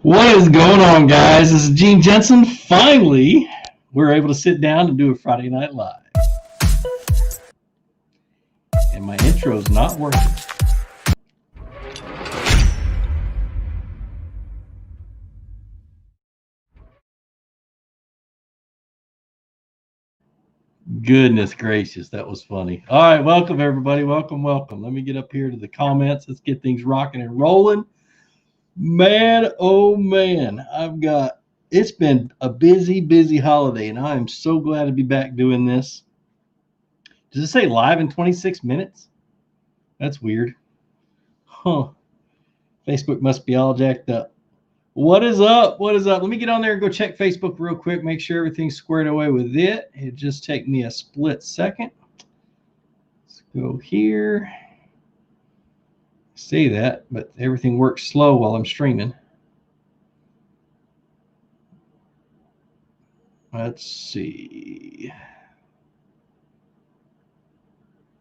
What is going on, guys? This is Gene Jensen. Finally, we're able to sit down and do a Friday Night Live. And my intro's not working. Goodness gracious, that was funny. All right, welcome, everybody. Welcome. Let me get up here to the comments. Let's get things rocking and rolling. Man, oh man, it's been a busy holiday, and I am so glad to be back doing this. Does it say live in 26 minutes? That's weird. Huh. Facebook must be all jacked up. What is up? Let me get on there and go check Facebook real quick, make sure everything's squared away with it. It just take me a split second. Let's go here. Say that, but everything works slow while I'm streaming. Let's see.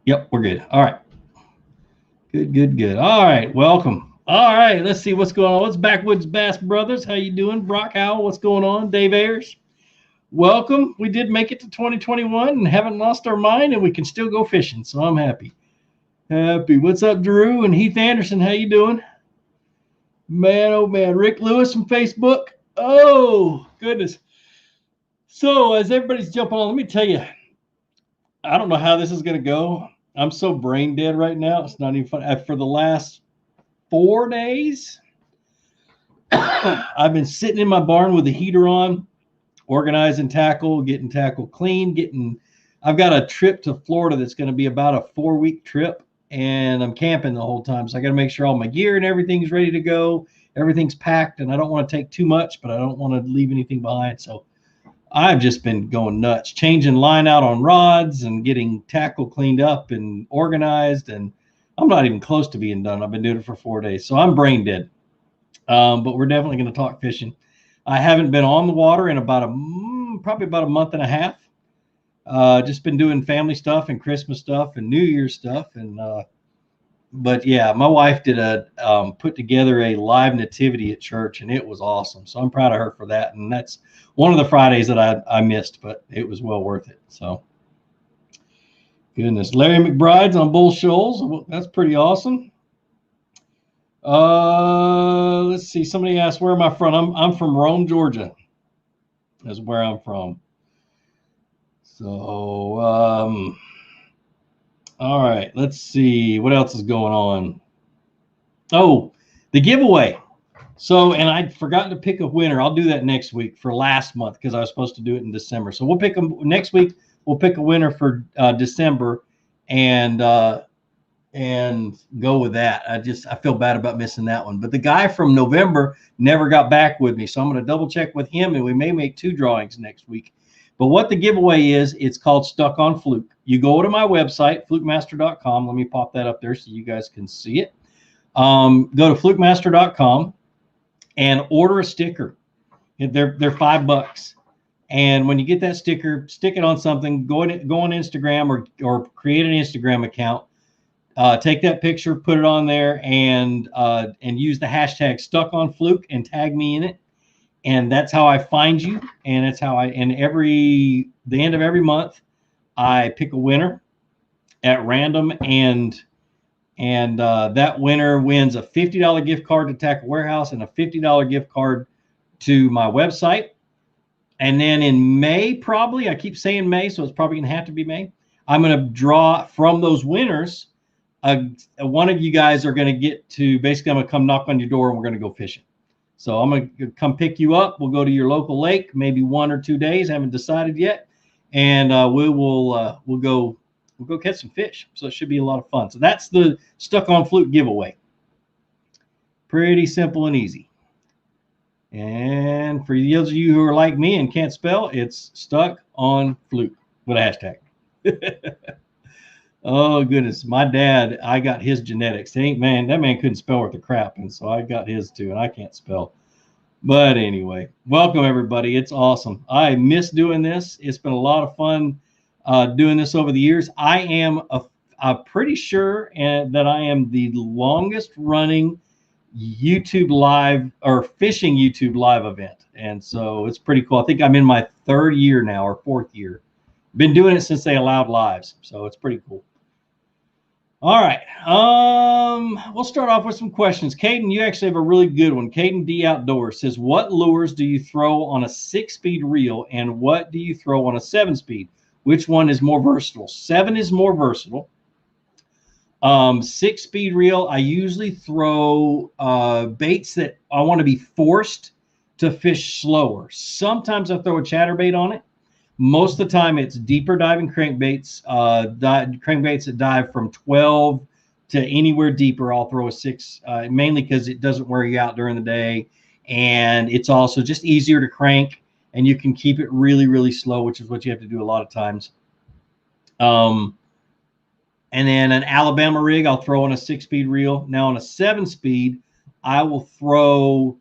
Yep, we're good. All right. Good. All right, welcome. All right, let's see what's going on. What's Backwoods Bass Brothers? How you doing? Brock Howell, what's going on? Dave Ayers, welcome. We did make it to 2021 and haven't lost our mind, and we can still go fishing, so I'm happy. What's up, Drew and Heath Anderson? How you doing? Man, oh man. Rick Lewis from Facebook. Oh, goodness. So as everybody's jumping on, let me tell you, I don't know how this is going to go. I'm so brain dead right now. It's not even fun. For the last 4 days, I've been sitting in my barn with the heater on, organizing tackle, getting tackle clean, I've got a trip to Florida that's going to be about a 4-week trip, and I'm camping the whole time. So I got to make sure all my gear and everything's ready to go. Everything's packed, and I don't want to take too much, but I don't want to leave anything behind. So I've just been going nuts, changing line out on rods and getting tackle cleaned up and organized. And I'm not even close to being done. I've been doing it for 4 days. So I'm brain dead. But we're definitely going to talk fishing. I haven't been on the water in probably about a month and a half. Just been doing family stuff and Christmas stuff and New Year's stuff. But yeah, my wife did put together a live nativity at church, and it was awesome. So I'm proud of her for that. And that's one of the Fridays that I missed, but it was well worth it. So goodness. Larry McBride's on Bull Shoals. That's pretty awesome. Let's see. Somebody asked, where am I from? I'm from Rome, Georgia. That's where I'm from. So, all right, let's see what else is going on. Oh, the giveaway. So, and I'd forgotten to pick a winner. I'll do that next week for last month because I was supposed to do it in December. So we'll pick them next week. We'll pick a winner for December and go with that. I feel bad about missing that one. But the guy from November never got back with me. So I'm going to double check with him, and we may make 2 drawings next week. But what the giveaway is, it's called Stuck on Fluke. You go to my website, flukemaster.com. Let me pop that up there so you guys can see it. Go to flukemaster.com and order a sticker. They're $5. And when you get that sticker, stick it on something. Go on Instagram or create an Instagram account. Take that picture, put it on there, and use the hashtag #StuckOnFluke and tag me in it. And that's how I find you. And that's how the end of every month, I pick a winner at random, and that winner wins a $50 gift card to Tackle Warehouse and a $50 gift card to my website. And then in May, probably, I keep saying May, so it's probably going to have to be May, I'm going to draw from those winners. One of you guys are going to get to, basically, I'm going to come knock on your door and we're going to go fishing. So I'm going to come pick you up. We'll go to your local lake, maybe 1 or 2 days. I haven't decided yet. And we'll go catch some fish. So it should be a lot of fun. So that's the Stuck on Fluke giveaway. Pretty simple and easy. And for those of you who are like me and can't spell, it's Stuck on Fluke with a hashtag. Oh goodness, my dad, I got his genetics. That man couldn't spell worth a crap, and so I got his too, and I can't spell. But anyway, welcome everybody. It's awesome. I miss doing this. It's been a lot of fun doing this over the years. I'm pretty sure that I am the longest running YouTube live or fishing YouTube live event. And so it's pretty cool. I think I'm in my 3rd year now or 4th year. Been doing it since they allowed lives. So it's pretty cool. All right. We'll start off with some questions. Caden, you actually have a really good one. Caden D Outdoors says, what lures do you throw on a 6-speed reel and what do you throw on a 7-speed? Which one is more versatile? 7 is more versatile. 6-speed reel, I usually throw baits that I want to be forced to fish slower. Sometimes I throw a chatterbait on it. Most of the time, it's deeper diving crankbaits, crankbaits that dive from 12 to anywhere deeper. I'll throw a 6, mainly because it doesn't wear you out during the day, and it's also just easier to crank, and you can keep it really, really slow, which is what you have to do a lot of times. And then an Alabama rig, I'll throw on a 6-speed reel. Now on a 7-speed, I will throw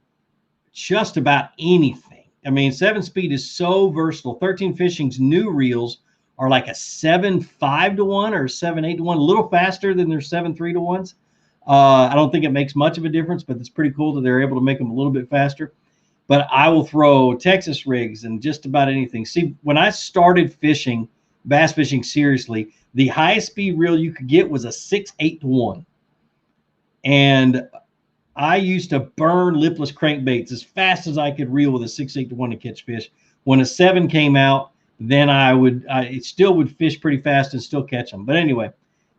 just about anything. I mean, 7-speed is so versatile. 13 Fishing's new reels are like a 7.5 to 1 or 7.8 to 1, a little faster than their 7.3 to 1s. I don't think it makes much of a difference, but it's pretty cool that they're able to make them a little bit faster. But I will throw Texas rigs and just about anything. See, when I started fishing, bass fishing seriously, the highest speed reel you could get was a 6.8 to 1. And I used to burn lipless crankbaits as fast as I could reel with a 6.8 to 1 to catch fish. When a 7 came out, then it still would fish pretty fast and still catch them. But anyway,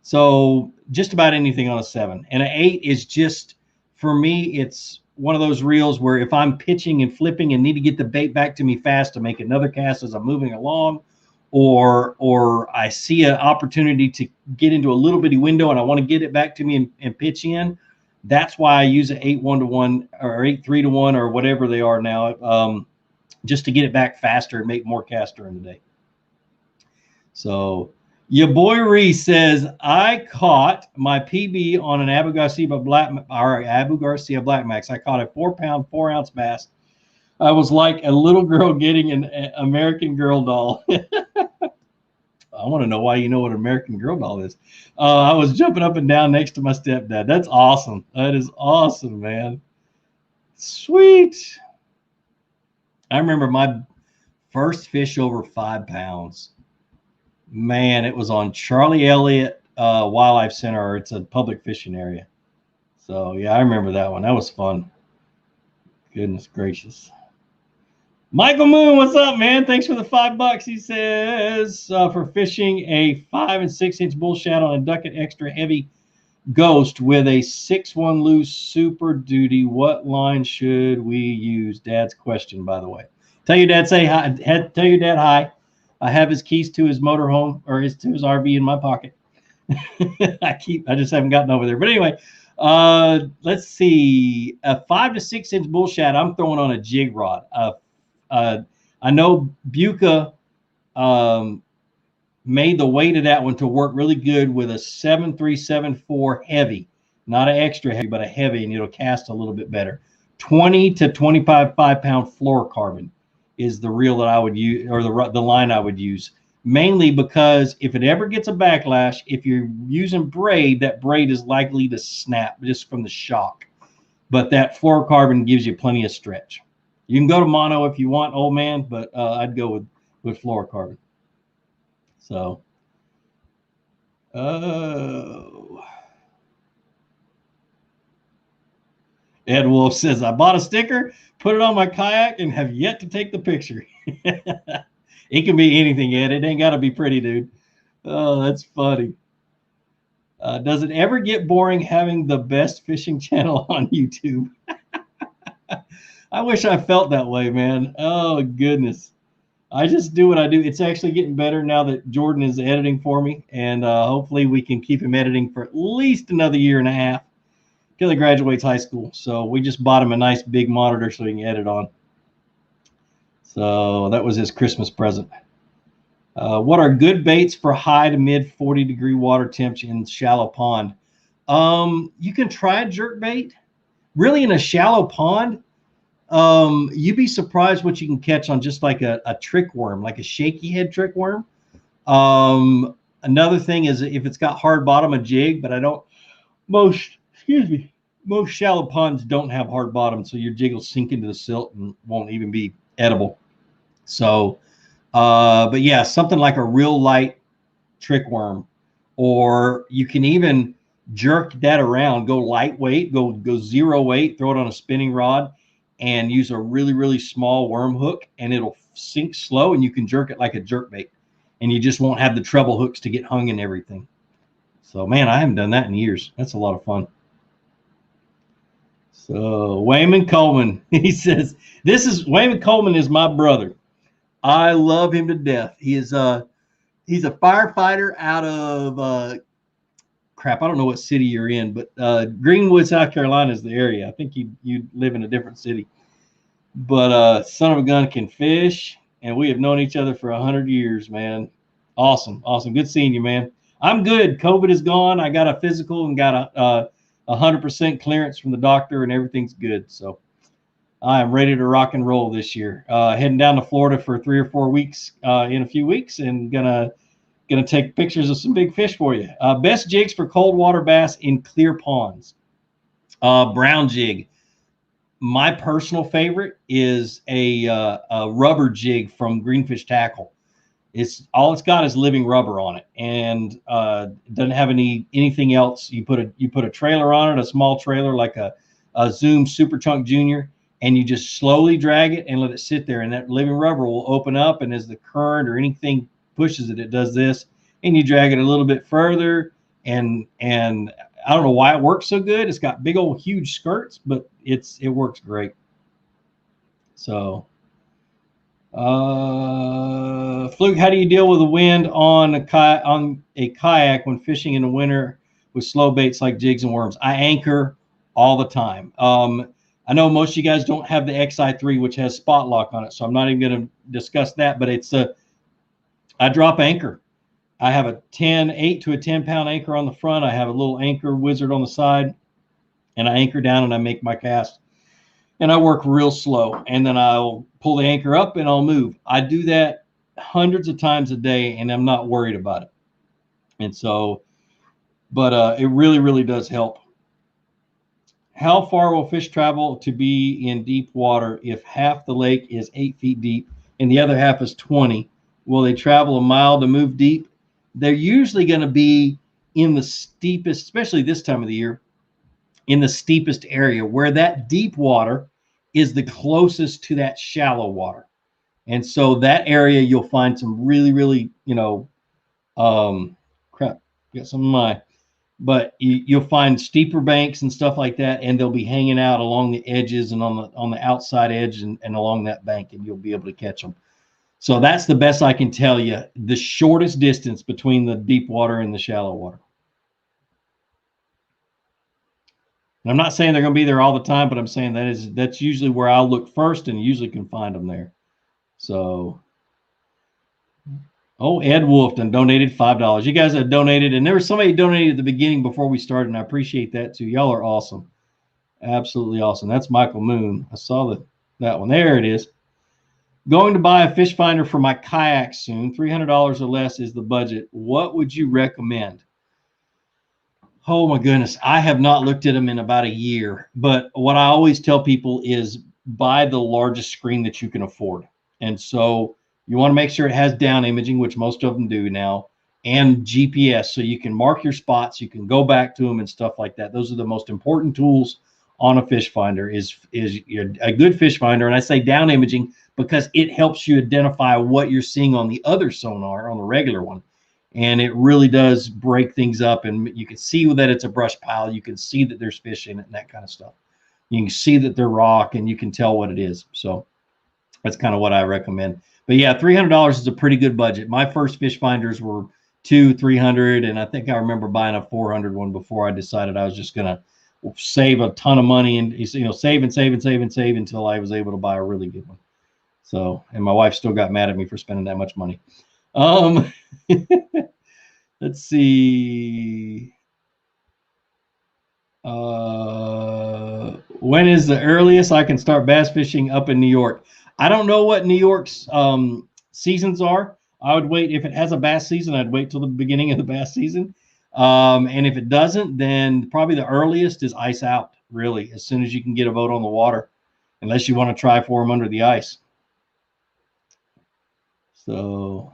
so just about anything on a 7. And an 8 is just, for me, it's one of those reels where if I'm pitching and flipping and need to get the bait back to me fast to make another cast as I'm moving along, or I see an opportunity to get into a little bitty window and I want to get it back to me and pitch in, that's why I use an 8.1 to 1 or 8.3 to 1 or whatever they are now, just to get it back faster and make more casts during the day. So your boy Reese says, I caught my PB on an Abu Garcia Black Max. I caught a 4-pound, 4-ounce bass. I was like a little girl getting an American Girl doll. I want to know why you know what an American Girl doll is. I was jumping up and down next to my stepdad. That's awesome. That is awesome, man. Sweet. I remember my first fish over 5 pounds. Man, it was on Charlie Elliott Wildlife Center. It's a public fishing area. So, yeah, I remember that one. That was fun. Goodness gracious. Michael Moon, what's up, man? Thanks for the $5. He says, for fishing a 5 6-inch bull shad on a Ducket Extra Heavy Ghost with a 6.1 loose Super Duty, what line should we use? Dad's question, by the way. Tell your dad, say hi. Tell your dad hi. I have his keys to his motorhome or to his RV in my pocket. I just haven't gotten over there. But anyway, let's see. A 5 to 6-inch bull shad, I'm throwing on a jig rod. I know Buca made the weight of that one to work really good with a 7.374 heavy, not an extra heavy, but a heavy, and it'll cast a little bit better. 20 to 25 5-pound fluorocarbon is the reel that I would use, or the line I would use, mainly because if it ever gets a backlash, if you're using braid, that braid is likely to snap just from the shock. But that fluorocarbon gives you plenty of stretch. You can go to mono if you want, old man, but I'd go with fluorocarbon. So, Ed Wolf says, I bought a sticker, put it on my kayak, and have yet to take the picture. It can be anything, Ed. It ain't got to be pretty, dude. Oh, that's funny. Does it ever get boring having the best fishing channel on YouTube? I wish I felt that way, man. Oh, goodness. I just do what I do. It's actually getting better now that Jordan is editing for me, and hopefully we can keep him editing for at least another year and a half till he graduates high school. So we just bought him a nice big monitor so he can edit on. So that was his Christmas present. What are good baits for high to mid 40-degree water temps in shallow pond? You can try a jerkbait. Really, in a shallow pond, you'd be surprised what you can catch on just like a trick worm, like a shaky head trick worm. Another thing is if it's got hard bottom, a jig, but excuse me, most shallow ponds don't have hard bottom, so your jig will sink into the silt and won't even be edible. So, but yeah, something like a real light trick worm, or you can even jerk that around, go lightweight, go 0 weight, throw it on a spinning rod, and use a really, really small worm hook, and it'll sink slow, and you can jerk it like a jerkbait, and you just won't have the treble hooks to get hung and everything. So, man, I haven't done that in years. That's a lot of fun. So, Wayman Coleman, he says, Wayman Coleman is my brother. I love him to death. He's a firefighter out of crap. I don't know what city you're in, but Greenwood, South Carolina is the area. I think you live in a different city. But son of a gun can fish, and we have known each other for 100 years, man. Awesome. Good seeing you, man. I'm good. COVID is gone. I got a physical and got a 100% clearance from the doctor, and everything's good. So I am ready to rock and roll this year. Heading down to Florida for 3 or 4 weeks in a few weeks, and gonna take pictures of some big fish for you. Best jigs for cold water bass in clear ponds. Brown jig. My personal favorite is a rubber jig from Greenfish Tackle. It's got is living rubber on it, and doesn't have anything else. You put a trailer on it, a small trailer like a Zoom Super Chunk Junior, and you just slowly drag it and let it sit there, and that living rubber will open up, and as the current or anything pushes it, it does this, and you drag it a little bit further, and I don't know why it works so good. It's got big old huge skirts, but it works great. So Fluke, how do you deal with the wind on a kayak when fishing in the winter with slow baits like jigs and worms? I anchor all the time. I know most of you guys don't have the XI3, which has spot lock on it, so I'm not even going to discuss that, but I drop anchor. I have a 8 to a 10 pound anchor on the front. I have a little anchor wizard on the side, and I anchor down and I make my cast, and I work real slow, and then I'll pull the anchor up and I'll move. I do that hundreds of times a day, and I'm not worried about it. And so, but it really, really does help. How far will fish travel to be in deep water if half the lake is 8 feet deep and the other half is 20? Will they travel a mile to move deep? They're usually going to be in the steepest, especially this time of the year, in the steepest area where that deep water is the closest to that shallow water. And so that area, you'll find some really, really, crap, got some of my, but you'll find steeper banks and stuff like that, and they'll be hanging out along the edges and on the outside edge and along that bank, and you'll be able to catch them. So that's the best I can tell you, the shortest distance between the deep water and the shallow water. And I'm not saying they're going to be there all the time, but I'm saying that's usually where I'll look first, and usually can find them there. So, Ed Wolfton donated $5. You guys have donated, and there was somebody who donated at the beginning before we started, and I appreciate that too. Y'all are awesome. Absolutely awesome. That's Michael Moon. I saw that one. There it is. Going to buy a fish finder for my kayak soon. $300 or less is the budget. What would you recommend? Oh my goodness. I have not looked at them in about a year, but what I always tell people is buy the largest screen that you can afford. And so you want to make sure it has down imaging, which most of them do now, and GPS, so you can mark your spots, you can go back to them and stuff like that. Those are the most important tools on a fish finder, is a good fish finder. And I say down imaging because it helps you identify what you're seeing on the other sonar, on the regular one. And it really does break things up, and you can see that it's a brush pile. You can see that there's fish in it and that kind of stuff. You can see that they're rock, and you can tell what it is. So that's kind of what I recommend. But yeah, $300 is a pretty good budget. My first fish finders were $200-300, and I think I remember buying a $400 one before I decided I was just gonna save a ton of money and save until I was able to buy a really good one. So, and my wife still got mad at me for spending that much money. Let's see. When is the earliest I can start bass fishing up in New York? I don't know what New York's seasons are. I would wait. If it has a bass season, I'd wait till the beginning of the bass season. And if it doesn't, then probably the earliest is ice out. really, as soon as you can get a boat on the water, unless you want to try for them under the ice. So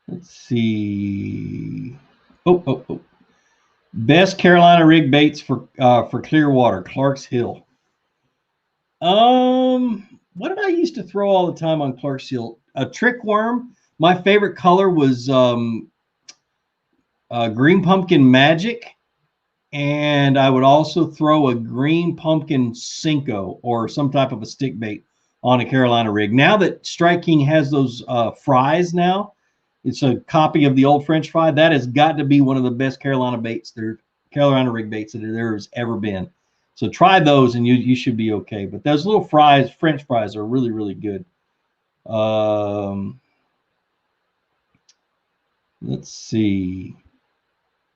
let's see. Oh. Best Carolina rig baits for Clearwater, Clark's Hill. What did I used to throw all the time on Clark's Hill? A trick worm. My favorite color was green pumpkin magic, and I would also throw a green pumpkin Cinco or some type of a stick bait on a Carolina rig. Now that Strike King has those fries now, it's a copy of the old French fry. That has got to be one of the best Carolina rig baits that there has ever been. So try those and you should be okay. But those little fries, French fries, are really, really good. Let's see.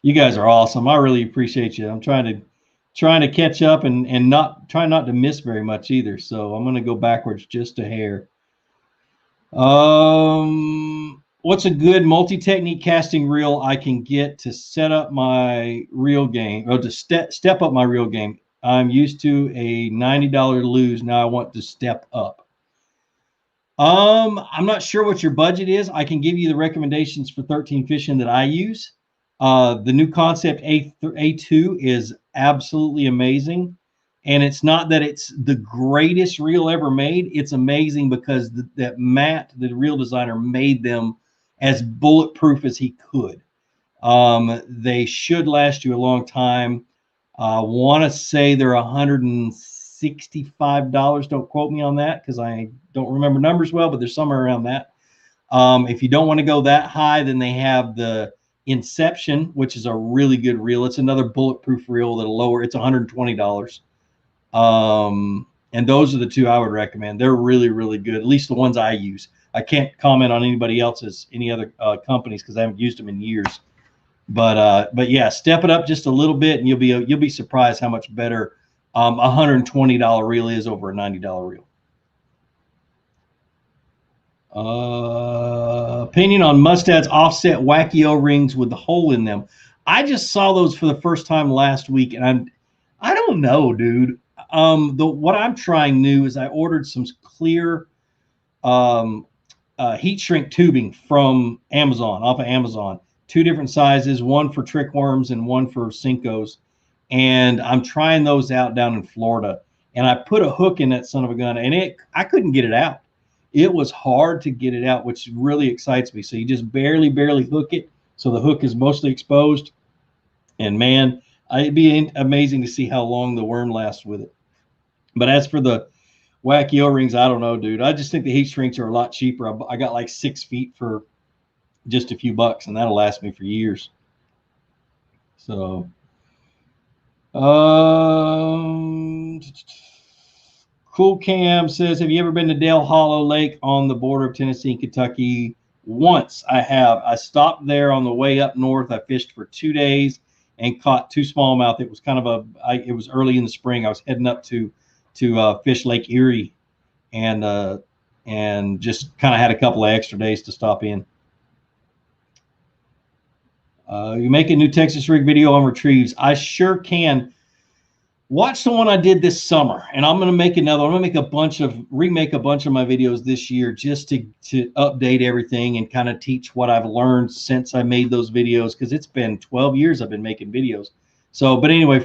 You guys are awesome. I really appreciate you. I'm trying to catch up and not to miss very much either. So I'm going to go backwards just a hair. What's a good multi-technique casting reel I can get to set up my reel game, or to step up my reel game? I'm used to a $90 lose. Now I want to step up. I'm not sure what your budget is. I can give you the recommendations for 13 fishing that I use. The new Concept A2 is absolutely amazing. And it's not that it's the greatest reel ever made. It's amazing because that Matt, the reel designer, made them as bulletproof as he could. They should last you a long time. I want to say they're $165. Don't quote me on that because I don't remember numbers well, but they're somewhere around that. If you don't want to go that high, then they have the Inception, which is a really good reel. It's another bulletproof reel that'll lower. It's $120. And those are the two I would recommend. They're really, really good. At least the ones I use. I can't comment on any other companies because I haven't used them in years. But yeah, step it up just a little bit, and you'll be surprised how much better a $120 reel is over a $90 reel. Opinion on Mustad's offset wacky O-rings with the hole in them. I just saw those for the first time last week, and I don't know, dude. What I'm trying new is I ordered some clear heat shrink tubing from Amazon, off of Amazon. 2 different sizes, one for trick worms and one for Cincos. And I'm trying those out down in Florida. And I put a hook in that son of a gun, and I couldn't get it out. It was hard to get it out, which really excites me. So you just barely hook it, so the hook is mostly exposed. And man, it'd be amazing to see how long the worm lasts with it. But as for the wacky O-rings, I don't know, dude. I just think the heat shrinks are a lot cheaper. I got like 6 feet for just a few bucks, and that'll last me for years. So, Cool Cam says, have you ever been to Dale Hollow Lake on the border of Tennessee and Kentucky? Once I have. I stopped there on the way up north. I fished for 2 days and caught 2 smallmouth. It was kind of it was early in the spring. I was heading up to fish Lake Erie, and just kind of had a couple of extra days to stop in. You make a new Texas rig video on retrieves. I sure can. Watch the one I did this summer, and I'm going to make another. I'm going to make remake a bunch of my videos this year just to update everything and kind of teach what I've learned since I made those videos, because it's been 12 years I've been making videos. So, but anyway,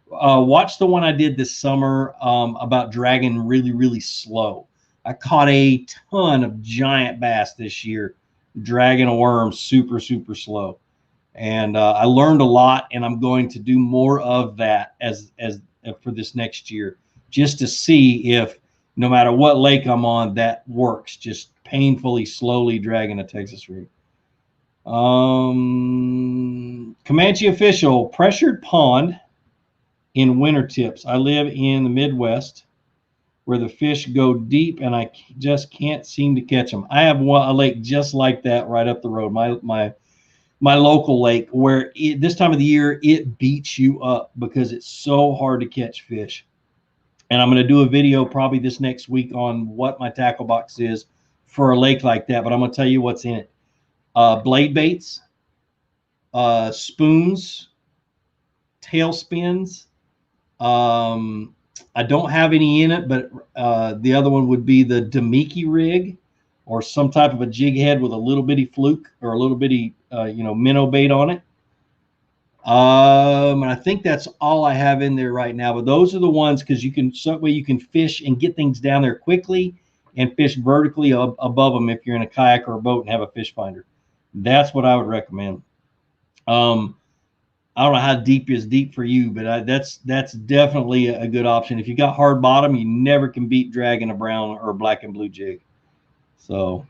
watch the one I did this summer about dragging really, really slow. I caught a ton of giant bass this year, dragging a worm super, super slow. And I learned a lot, and I'm going to do more of that as for this next year, just to see if no matter what lake I'm on, that works. Just painfully, slowly dragging a Texas rig. Comanche Official, pressured pond in winter tips. I live in the Midwest where the fish go deep, and I just can't seem to catch them. I have a lake just like that right up the road. My local lake, where this time of the year it beats you up because it's so hard to catch fish. And I'm going to do a video probably this next week on what my tackle box is for a lake like that. But I'm going to tell you what's in it: blade baits, spoons, tailspins. I don't have any in it, but the other one would be the Demiki rig, or some type of a jig head with a little bitty fluke or a little bitty, minnow bait on it. And I think that's all I have in there right now. But those are the ones, because that way you can fish and get things down there quickly and fish vertically above them if you're in a kayak or a boat and have a fish finder. That's what I would recommend. I don't know how deep is deep for you, but that's definitely a good option. If you got hard bottom, you never can beat dragging a brown or black and blue jig. So,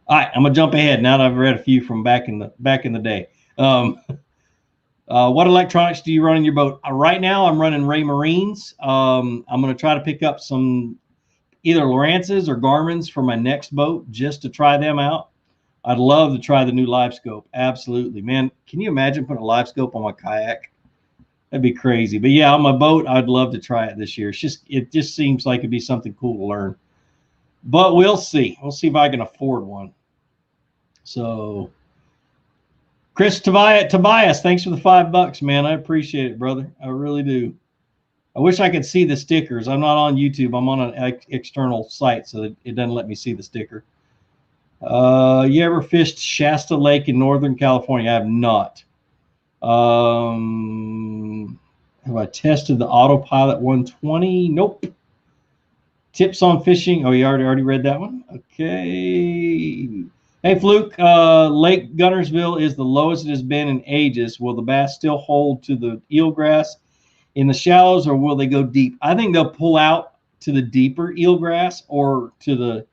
all right, I'm gonna jump ahead now that I've read a few from back in the day. What electronics do you run in your boat? Right now, I'm running Ray Marines. I'm gonna try to pick up some either Lowrance's or Garmin's for my next boat just to try them out. I'd love to try the new live scope. Absolutely, man. Can you imagine putting a live scope on my kayak? That'd be crazy. But yeah, on my boat, I'd love to try it this year. It just seems like it'd be something cool to learn. But we'll see. We'll see if I can afford one. So, Chris Tobias, thanks for the $5, man. I appreciate it, brother. I really do. I wish I could see the stickers. I'm not on YouTube. I'm on an external site, so it doesn't let me see the sticker. You ever fished Shasta Lake in Northern California? I have not. Have I tested the Autopilot 120? Nope. Tips on fishing. Oh, you already read that one? Okay. Hey, Fluke, Lake Gunnersville is the lowest it has been in ages. Will the bass still hold to the eelgrass in the shallows, or will they go deep? I think they'll pull out to the deeper eelgrass, or to the,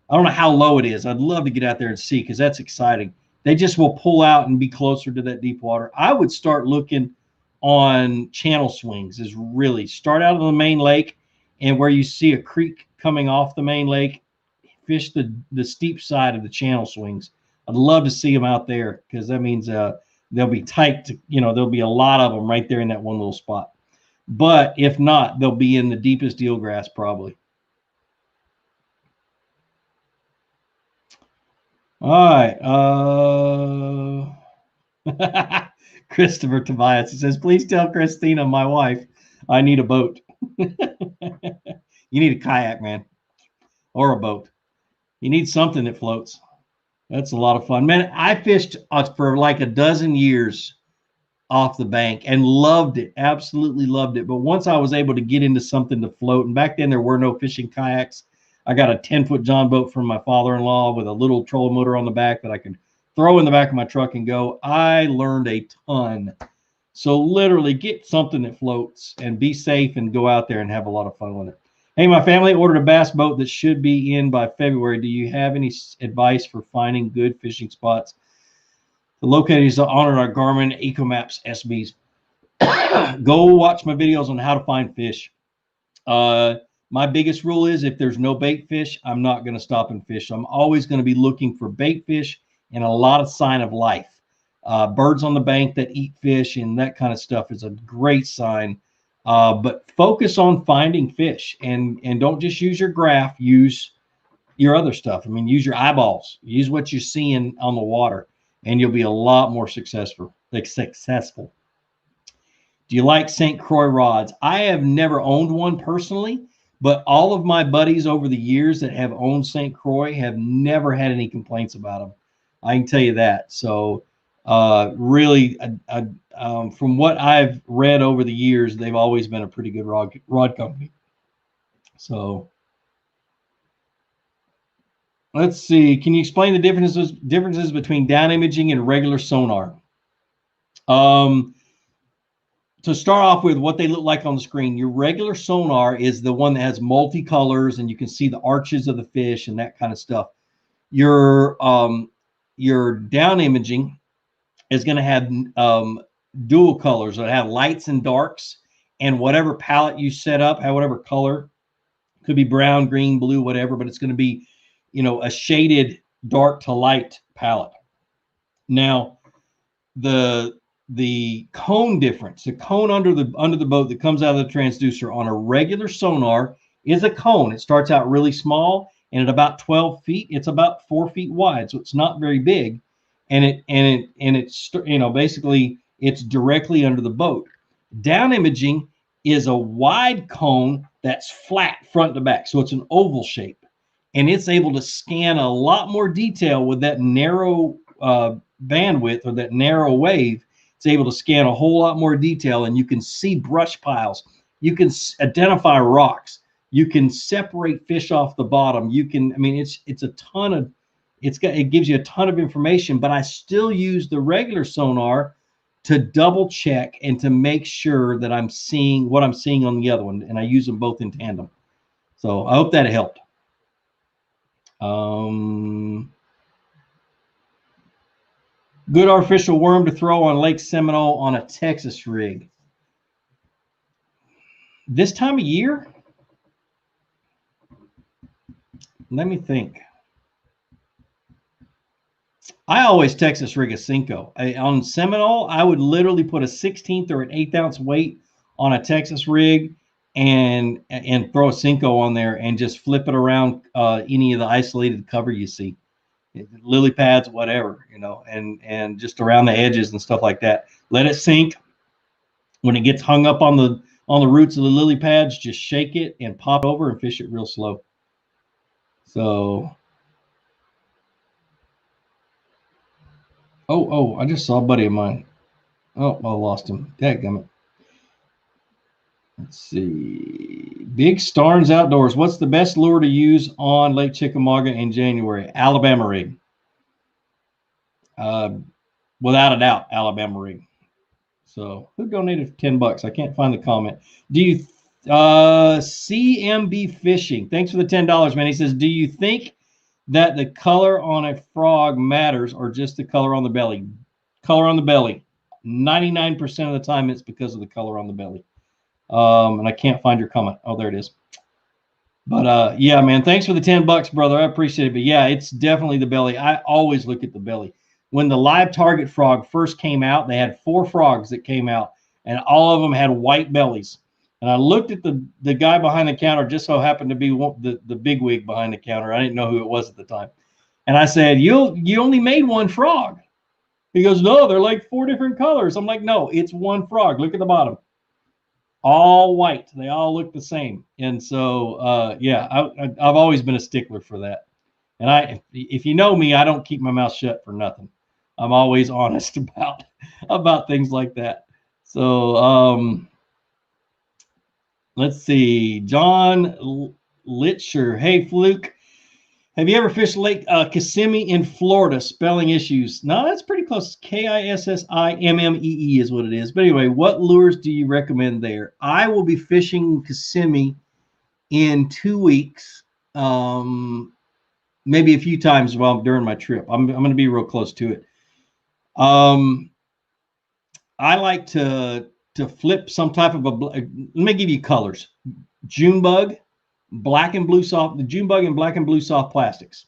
I don't know how low it is. I'd love to get out there and see, because that's exciting. They just will pull out and be closer to that deep water. I would start looking on channel swings. Is really start out of the main lake, and where you see a creek coming off the main lake, fish the steep side of the channel swings. I'd love to see them out there, because that means they'll be tight to, there'll be a lot of them right there in that one little spot. But if not, they'll be in the deepest eelgrass probably. All right. Christopher Tobias, he says, please tell Christina, my wife, I need a boat. You need a kayak, man, or a boat. You need something that floats. That's a lot of fun, man. I fished for like a dozen years off the bank and loved it, absolutely loved it. But once I was able to get into something to float, and back then there were no fishing kayaks. I got a 10-foot John boat from my father-in-law with a little trolling motor on the back that I could throw in the back of my truck and go. I learned a ton. So literally get something that floats and be safe and go out there and have a lot of fun with it. Hey, my family ordered a bass boat that should be in by February. Do you have any advice for finding good fishing spots? The locator is on our Garmin EcoMaps SBs. Go watch my videos on how to find fish. My biggest rule is, if there's no bait fish, I'm not going to stop and fish. I'm always going to be looking for bait fish and a lot of sign of life. Birds on the bank that eat fish and that kind of stuff is a great sign. But focus on finding fish, and don't just use your graph. Use your other stuff. I mean, use your eyeballs. Use what you're seeing on the water, and you'll be a lot more successful. Do you like St. Croix rods? I have never owned one personally, but all of my buddies over the years that have owned St. Croix have never had any complaints about them. I can tell you that. So really, from what I've read over the years, they've always been a pretty good rod company. So let's see. Can you explain the differences between down imaging and regular sonar? To start off with, what they look like on the screen. Your regular sonar is the one that has multicolors, and you can see the arches of the fish and that kind of stuff. Your down imaging is going to have dual colors. It'll have lights and darks, and whatever palette you set up, whatever color, could be brown, green, blue, whatever, but it's going to be, a shaded dark to light palette. Now, the cone difference, the cone under the boat that comes out of the transducer on a regular sonar is a cone. It starts out really small, and at about 12 feet, it's about 4 feet wide, so it's not very big. And it's basically It's directly under the boat. Down imaging is a wide cone that's flat front to back. So it's an oval shape. And it's able to scan a lot more detail with that narrow bandwidth or that narrow wave. It's able to scan a whole lot more detail, and you can see brush piles. You can identify rocks. You can separate fish off the bottom. You can, I mean, it's a ton of, it gives you a ton of information, but I still use the regular sonar to double check and to make sure that I'm seeing what I'm seeing on the other one. And I use them both in tandem. So I hope that helped. Good artificial worm to throw on Lake Seminole on a Texas rig. This time of year? Let me think. I always Texas rig a Cinco. On Seminole, I would literally put a 16th or an 1/8 ounce weight on a Texas rig and throw a Cinco on there and just flip it around any of the isolated cover you see. Lily pads, whatever, you know, and just around the edges and stuff like that. Let it sink. When it gets hung up on the roots of the lily pads, just shake it and pop over and fish it real slow. So, oh, I just saw a buddy of mine. Oh, I lost him. Dadgummit. Let's see. Big Starnes Outdoors. What's the best lure to use on Lake Chickamauga in January? Alabama rig. Without a doubt, Alabama rig. So who donated $10? I can't find the comment. Do you CMB Fishing? Thanks for the $10, man. He says, do you think that the color on a frog matters or just the color on the belly? Color on the belly. 99% of the time it's because of the color on the belly. And I can't find your comment. Oh, there it is. But yeah, man, thanks for the $10, brother. I appreciate it. But yeah, it's definitely the belly. I always look at the belly. When the live target frog first came out, they had 4 frogs that came out, and all of them had white bellies. And I looked at the guy behind the counter, just so happened to be the big wig behind the counter. I didn't know who it was at the time. And I said, you only made 1 frog. He goes, no, they're like 4 different colors. I'm like, no, it's 1 frog. Look at the bottom. All white. They all look the same. And so, yeah, I've always been a stickler for that. And if you know me, I don't keep my mouth shut for nothing. I'm always honest about things like that. So, let's see. John Litcher. Hey, Fluke. Have you ever fished Lake Kissimmee in Florida? Spelling issues. No, that's pretty close. Kissimmee is what it is. But anyway, what lures do you recommend there? I will be fishing Kissimmee in 2 weeks, maybe a few times during my trip. I'm going to be real close to it. I like to flip some type of let me give you colors. June bug. Black and blue soft, the June bug and black and blue soft plastics,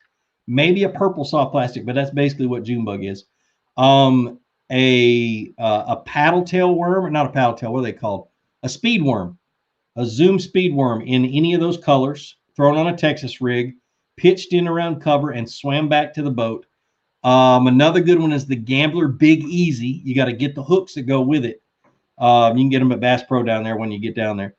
maybe a purple soft plastic, but that's basically what June bug is. A paddle tail worm, or not a paddle tail, what are they called? A speed worm, a zoom speed worm in any of those colors, thrown on a Texas rig, pitched in around cover and swam back to the boat. Another good one is the Gambler Big Easy. You got to get the hooks that go with it. You can get them at Bass Pro down there when you get down there.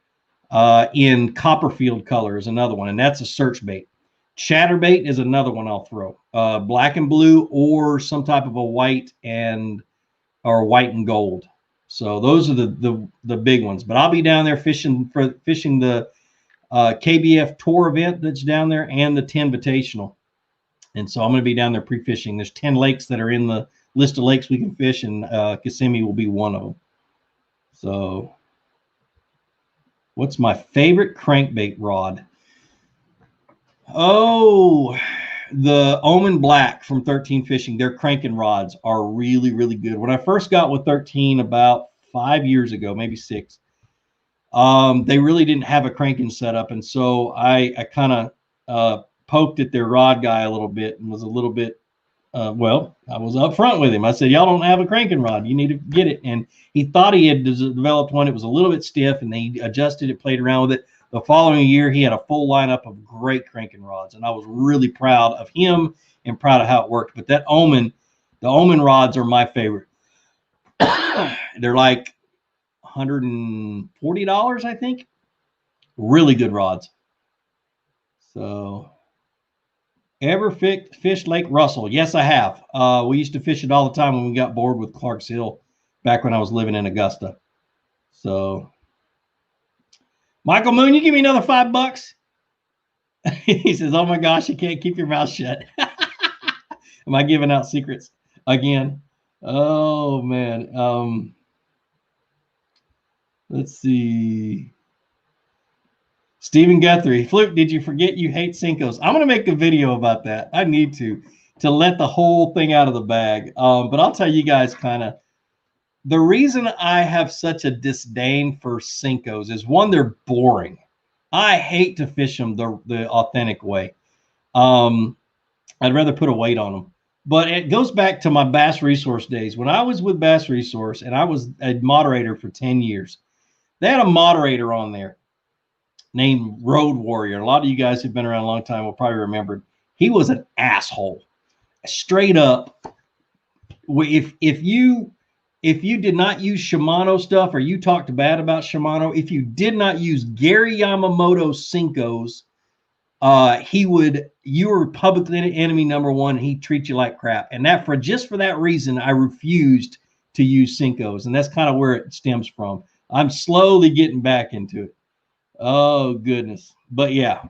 In Copperfield color is another one, and that's a search bait. Chatterbait is another one I'll throw. Black and blue or some type of a white or white and gold. So those are the big ones. But I'll be down there fishing the KBF tour event that's down there and the 10 Invitational. And so I'm going to be down there pre-fishing. There's 10 lakes that are in the list of lakes we can fish, and Kissimmee will be one of them. So what's my favorite crankbait rod? Oh, the Omen Black from 13 Fishing. Their cranking rods are really, really good. When I first got with 13 about 5 years ago, maybe 6, they really didn't have a cranking setup. And so I kind of poked at their rod guy a little bit and was a little bit, well, I was up front with him. I said, y'all don't have a cranking rod. You need to get it. And he thought he had developed one. It was a little bit stiff, and he adjusted it, played around with it. The following year, he had a full lineup of great cranking rods, and I was really proud of him and proud of how it worked. But that Omen, the Omen rods are my favorite. They're like $140, I think. Really good rods. So, ever fished Lake Russell? Yes, I have. We used to fish it all the time when we got bored with Clark's Hill back when I was living in Augusta. So, Michael Moon, you give me another $5? He says, "Oh my gosh, you can't keep your mouth shut." Am I giving out secrets again? Oh man. Let's see. Stephen Guthrie, Fluke, did you forget you hate Cincos? I'm gonna make a video about that. I need to let the whole thing out of the bag. But I'll tell you guys kind of the reason I have such a disdain for Cincos is one, they're boring. I hate to fish them the authentic way. I'd rather put a weight on them. But it goes back to my Bass Resource days. When I was with Bass Resource and I was a moderator for 10 years, they had a moderator on there named Road Warrior. A lot of you guys who've been around a long time will probably remember. He was an asshole. Straight up. If you did not use Shimano stuff or you talked bad about Shimano, if you did not use Gary Yamamoto Cincos, you were public enemy number one. He'd treat you like crap. And just for that reason, I refused to use Cincos. And that's kind of where it stems from. I'm slowly getting back into it. Oh goodness. But yeah,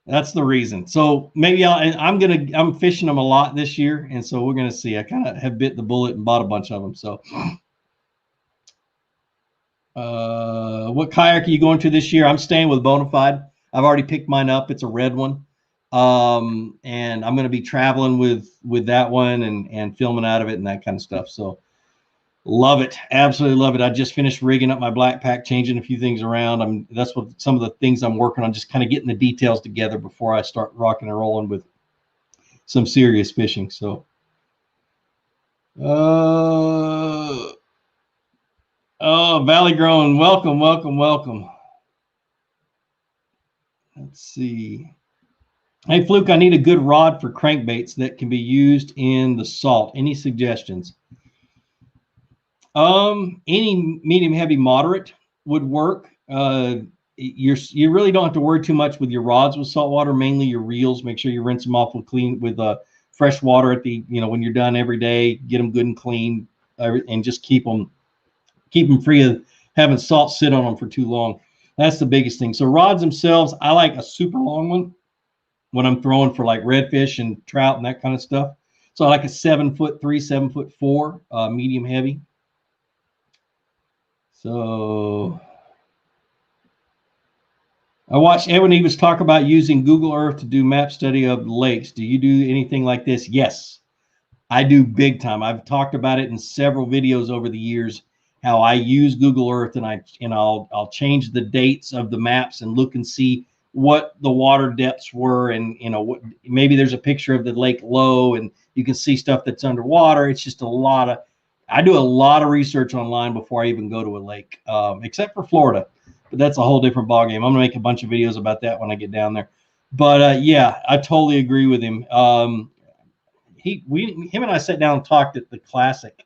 that's the reason. So maybe I'm fishing them a lot this year. And so we're going to see. I kind of have bit the bullet and bought a bunch of them. So what kayak are you going to this year? I'm staying with Bonafide. I've already picked mine up. It's a red one. And I'm going to be traveling with that one and filming out of it and that kind of stuff. So love it. Absolutely love it. I just finished rigging up my black pack, changing a few things around. That's what some of the things I'm working on, just kind of getting the details together before I start rocking and rolling with some serious fishing. So, oh, Valley Grown, welcome. Let's see. Hey, Fluke, I need a good rod for crankbaits that can be used in the salt. Any suggestions? Any medium, heavy, moderate would work. You really don't have to worry too much with your rods with salt water. Mainly your reels. Make sure you rinse them off with fresh water at the when you're done every day. Get them good and clean, and just keep them free of having salt sit on them for too long. That's the biggest thing. So rods themselves, I like a super long one when I'm throwing for like redfish and trout and that kind of stuff. So I like a 7'3", 7'4", medium heavy. So I watched Edwin Evans talk about using Google Earth to do map study of lakes. Do you do anything like this? Yes, I do big time. I've talked about it in several videos over the years, how I use Google Earth and I'll change the dates of the maps and look and see what the water depths were. And, maybe there's a picture of the lake low and you can see stuff that's underwater. It's just I do a lot of research online before I even go to a lake, except for Florida, but that's a whole different ballgame. I'm gonna make a bunch of videos about that when I get down there. But yeah, I totally agree with him. Him and I sat down and talked at the Classic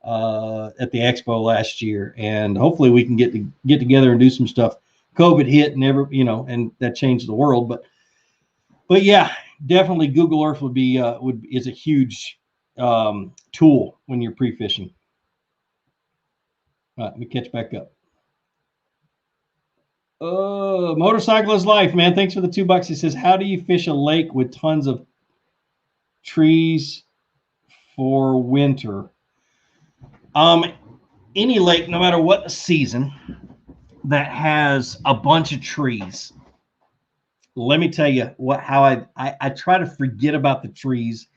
at the Expo last year, and hopefully we can get together and do some stuff. COVID hit and and that changed the world. But yeah, definitely Google Earth is a huge tool when you're pre-fishing. All right, let me catch back up. Motorcyclist Life, man. Thanks for the $2. He says, how do you fish a lake with tons of trees for winter? Any lake, no matter what the season, that has a bunch of trees. Let me tell you how I try to forget about the trees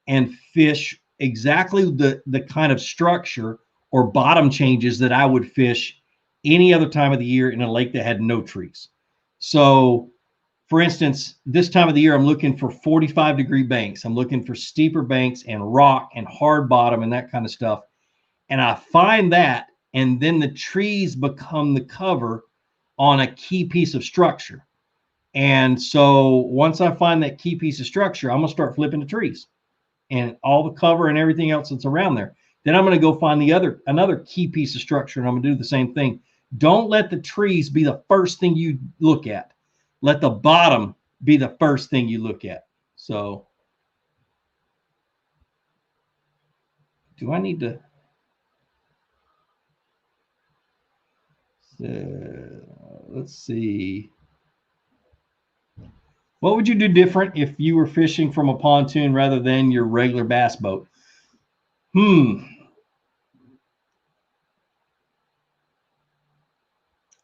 and fish exactly the kind of structure or bottom changes that I would fish any other time of the year in a lake that had no trees. So for instance, this time of the year, I'm looking for 45-degree banks. I'm looking for steeper banks and rock and hard bottom and that kind of stuff. And I find that, and then the trees become the cover on a key piece of structure. And so once I find that key piece of structure, I'm going to start flipping the trees. and all the cover and everything else that's around there. Then I'm going to go find another key piece of structure, and I'm going to do the same thing. Don't let the trees be the first thing you look at. Let the bottom be the first thing you look at. So do I need to? Let's see. What would you do different if you were fishing from a pontoon rather than your regular bass boat?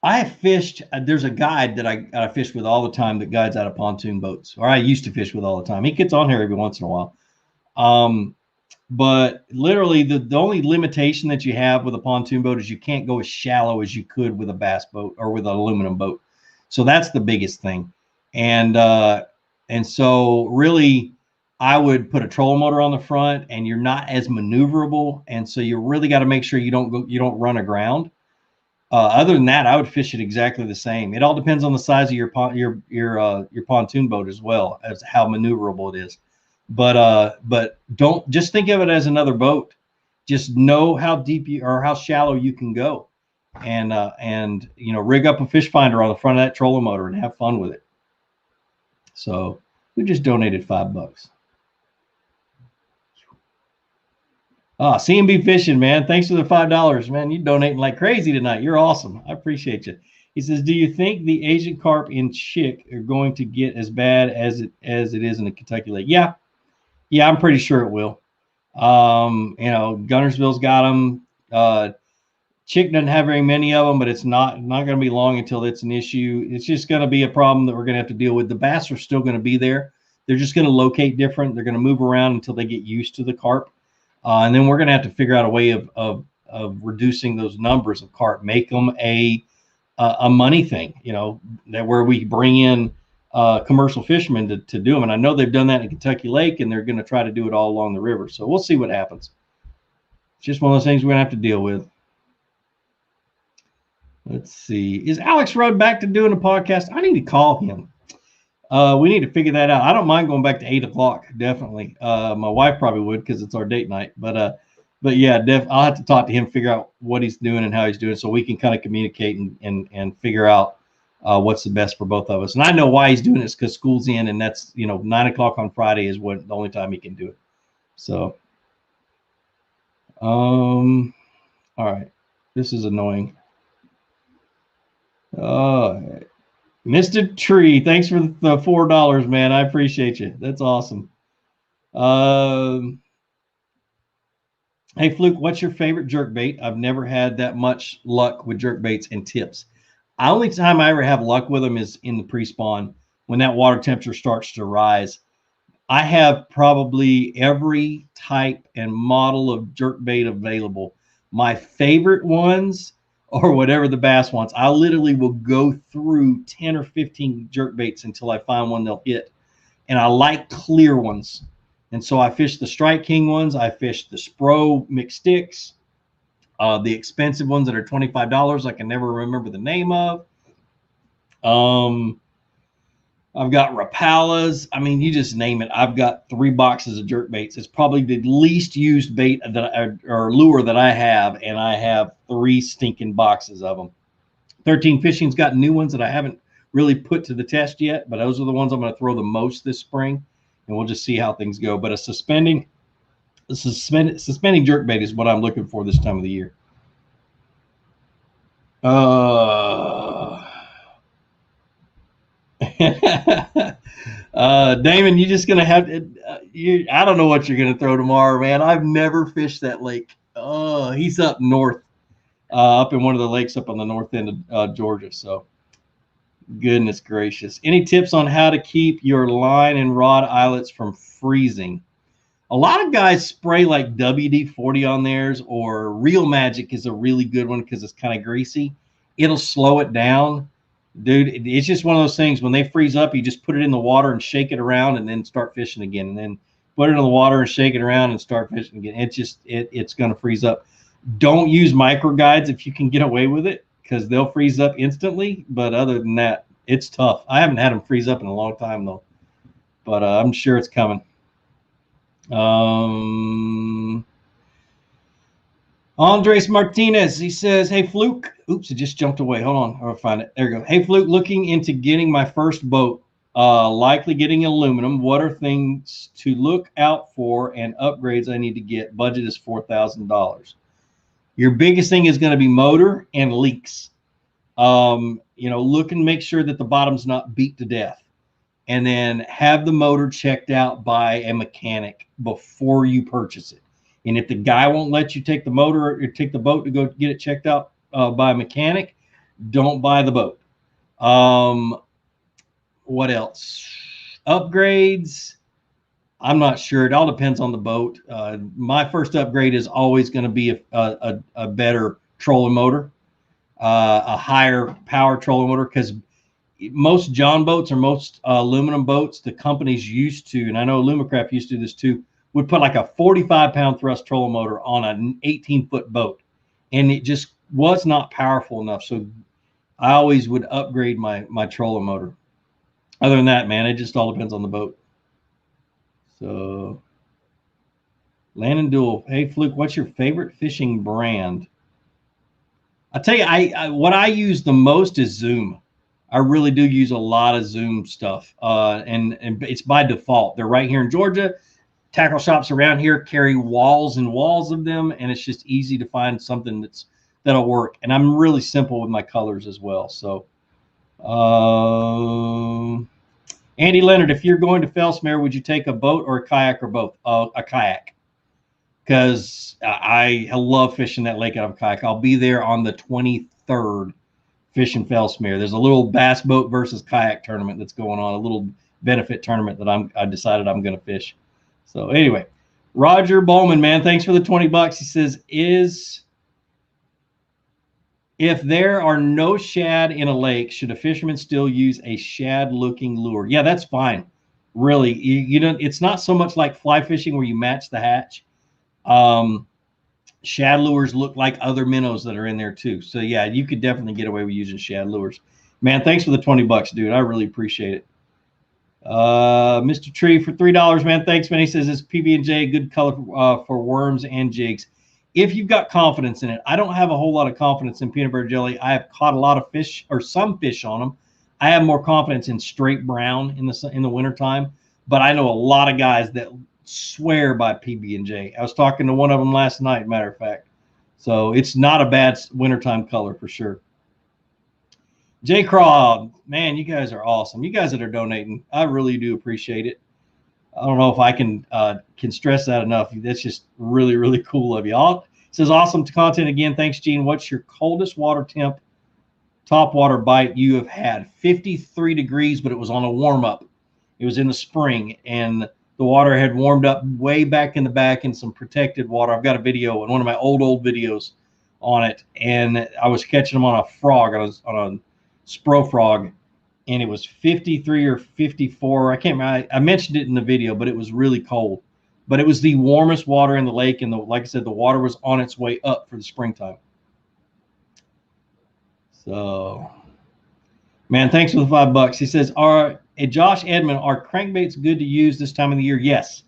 I have fished. There's a guide that I fish with all the time that guides out of pontoon boats, or I used to fish with all the time. He gets on here every once in a while. But literally, the only limitation that you have with a pontoon boat is you can't go as shallow as you could with a bass boat or with an aluminum boat. So that's the biggest thing. And so really, I would put a trolling motor on the front, and you're not as maneuverable, and so you really got to make sure you don't run aground. Other than that, I would fish it exactly the same. It all depends on the size of your pontoon boat as well as how maneuverable it is. But don't just think of it as another boat. Just know how deep or how shallow you can go, and rig up a fish finder on the front of that trolling motor and have fun with it. So we just donated $5. CMB Fishing, man. Thanks for the $5, man. You're donating like crazy tonight. You're awesome. I appreciate you. He says, do you think the Asian carp in Chick are going to get as bad as it is in the Kentucky Lake? Yeah, I'm pretty sure it will. Gunnersville's got them. Chick doesn't have very many of them, but it's not going to be long until it's an issue. It's just going to be a problem that we're going to have to deal with. The bass are still going to be there. They're just going to locate different. They're going to move around until they get used to the carp. And then we're going to have to figure out a way of reducing those numbers of carp, make them a money thing, that where we bring in commercial fishermen to do them. And I know they've done that in Kentucky Lake, and they're going to try to do it all along the river. So we'll see what happens. It's just one of those things we're going to have to deal with. Let's see. Is Alex Rudd back to doing a podcast? I need to call him. We need to figure that out. I don't mind going back to 8 o'clock. Definitely. My wife probably would because it's our date night. But yeah, I'll have to talk to him, figure out what he's doing and how he's doing, so we can kind of communicate and figure out what's the best for both of us. And I know why he's doing this, because school's in, and that's 9 o'clock on Friday is the only time he can do it. So, all right, this is annoying. Mr. Tree, thanks for the $4, man. I appreciate you. That's awesome. Hey, Fluke, what's your favorite jerkbait? I've never had that much luck with jerkbaits and tips. The only time I ever have luck with them is in the pre-spawn when that water temperature starts to rise. I have probably every type and model of jerkbait available. My favorite ones, or whatever the bass wants, I literally will go through 10 or 15 jerkbaits until I find one they'll hit. And I like clear ones. And so I fish the Strike King ones. I fish the Spro mixed sticks. The expensive ones that are $25 I can never remember the name of. I've got Rapalas. I mean, you just name it. I've got 3 boxes of jerkbaits. It's probably the least used bait or lure that I have, and I have 3 stinking boxes of them. 13 Fishing's got new ones that I haven't really put to the test yet, but those are the ones I'm going to throw the most this spring, and we'll just see how things go. But a suspending jerkbait is what I'm looking for this time of the year. Damon, you're just gonna have to. I don't know what you're gonna throw tomorrow, man. I've never fished that lake. Oh, he's up north, up in one of the lakes up on the north end of Georgia. So, goodness gracious. Any tips on how to keep your line and rod eyelets from freezing? A lot of guys spray like WD-40 on theirs, or Real Magic is a really good one because it's kind of greasy. It'll slow it down. Dude, it's just one of those things. When they freeze up, you just put it in the water and shake it around, and then start fishing again. And then put it in the water and shake it around and start fishing again. It's going to freeze up. Don't use micro guides if you can get away with it, because they'll freeze up instantly. But other than that, it's tough. I haven't had them freeze up in a long time though, but I'm sure it's coming. Andres Martinez, he says, hey, Fluke. Oops, it just jumped away. Hold on. I'll find it. There we go. Hey, Fluke, looking into getting my first boat, likely getting aluminum. What are things to look out for and upgrades I need to get? Budget is $4,000. Your biggest thing is going to be motor and leaks. Look and make sure that the bottom's not beat to death. And then have the motor checked out by a mechanic before you purchase it. And if the guy won't let you take the motor or take the boat to go get it checked out by a mechanic, don't buy the boat. What else? Upgrades. I'm not sure. It all depends on the boat. My first upgrade is always going to be a better trolling motor, a higher power trolling motor, because most John boats or most aluminum boats, the companies used to, and I know Alumacraft used to do this too, would put like a 45-pound thrust trolling motor on an 18-foot boat, and it just was not powerful enough. So I always would upgrade my trolling motor. Other than that, man, it just all depends on the boat. So Landon Duel, hey Fluke, what's your favorite fishing brand? I tell you, what I use the most is Zoom. I really do use a lot of Zoom stuff, and it's by default. They're right here in Georgia. Tackle shops around here carry walls and walls of them, and it's just easy to find something that'll work. And I'm really simple with my colors as well. So, Andy Leonard, if you're going to Fellsmere, would you take a boat or a kayak or both? A kayak, because I love fishing that lake out of a kayak. I'll be there on the 23rd fishing Fellsmere. There's a little bass boat versus kayak tournament that's going on, a little benefit tournament that I decided I'm going to fish. So anyway, Roger Bowman, man, thanks for the $20. He says, if there are no shad in a lake, should a fisherman still use a shad-looking lure? Yeah, that's fine. Really, you don't. It's not so much like fly fishing where you match the hatch. Shad lures look like other minnows that are in there too. So yeah, you could definitely get away with using shad lures. Man, thanks for the $20, dude. I really appreciate it. Mr. Tree for $3, man. Thanks, man. He says it's PB&J, good color for worms and jigs. If you've got confidence in it, I don't have a whole lot of confidence in peanut butter jelly. I have caught a lot of fish or some fish on them. I have more confidence in straight brown in the wintertime, but I know a lot of guys that swear by PB&J. I was talking to one of them last night, matter of fact. So it's not a bad wintertime color for sure. Jay Craw, man, you guys are awesome. You guys that are donating, I really do appreciate it. I don't know if I can stress that enough. That's just really, really cool of you all. It says awesome content again. Thanks, Gene. What's your coldest water temp top water bite you have had? 53 degrees, but it was on a warm up. It was in the spring, and the water had warmed up way back in the back in some protected water. I've got a video in one of my old videos on it, and I was catching them on a frog, on a Spro frog, and it was 53 or 54. I can't remember. I mentioned it in the video, but it was really cold. But it was the warmest water in the lake, and like I said, the water was on its way up for the springtime. So, man, thanks for the $5. He says, Josh Edmond, are crankbaits good to use this time of the year? Yes.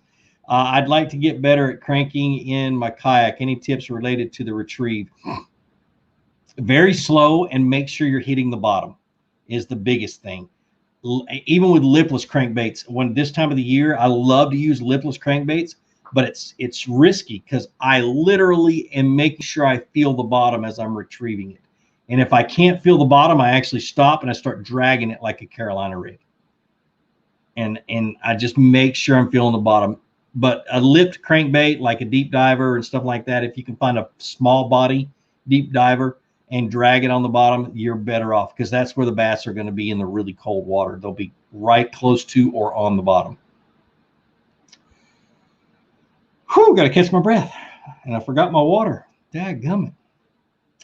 I'd like to get better at cranking in my kayak. Any tips related to the retrieve? Very slow, and make sure you're hitting the bottom is the biggest thing. Even with lipless crankbaits, when this time of the year, I love to use lipless crankbaits, but it's risky because I literally am making sure I feel the bottom as I'm retrieving it. And if I can't feel the bottom, I actually stop and I start dragging it like a Carolina rig. And I just make sure I'm feeling the bottom. But a lipped crankbait, like a deep diver and stuff like that, if you can find a small body deep diver and drag it on the bottom, you're better off, because that's where the bass are going to be in the really cold water. They'll be right close to or on the bottom. Whew, got to catch my breath. And I forgot my water. Dadgummit.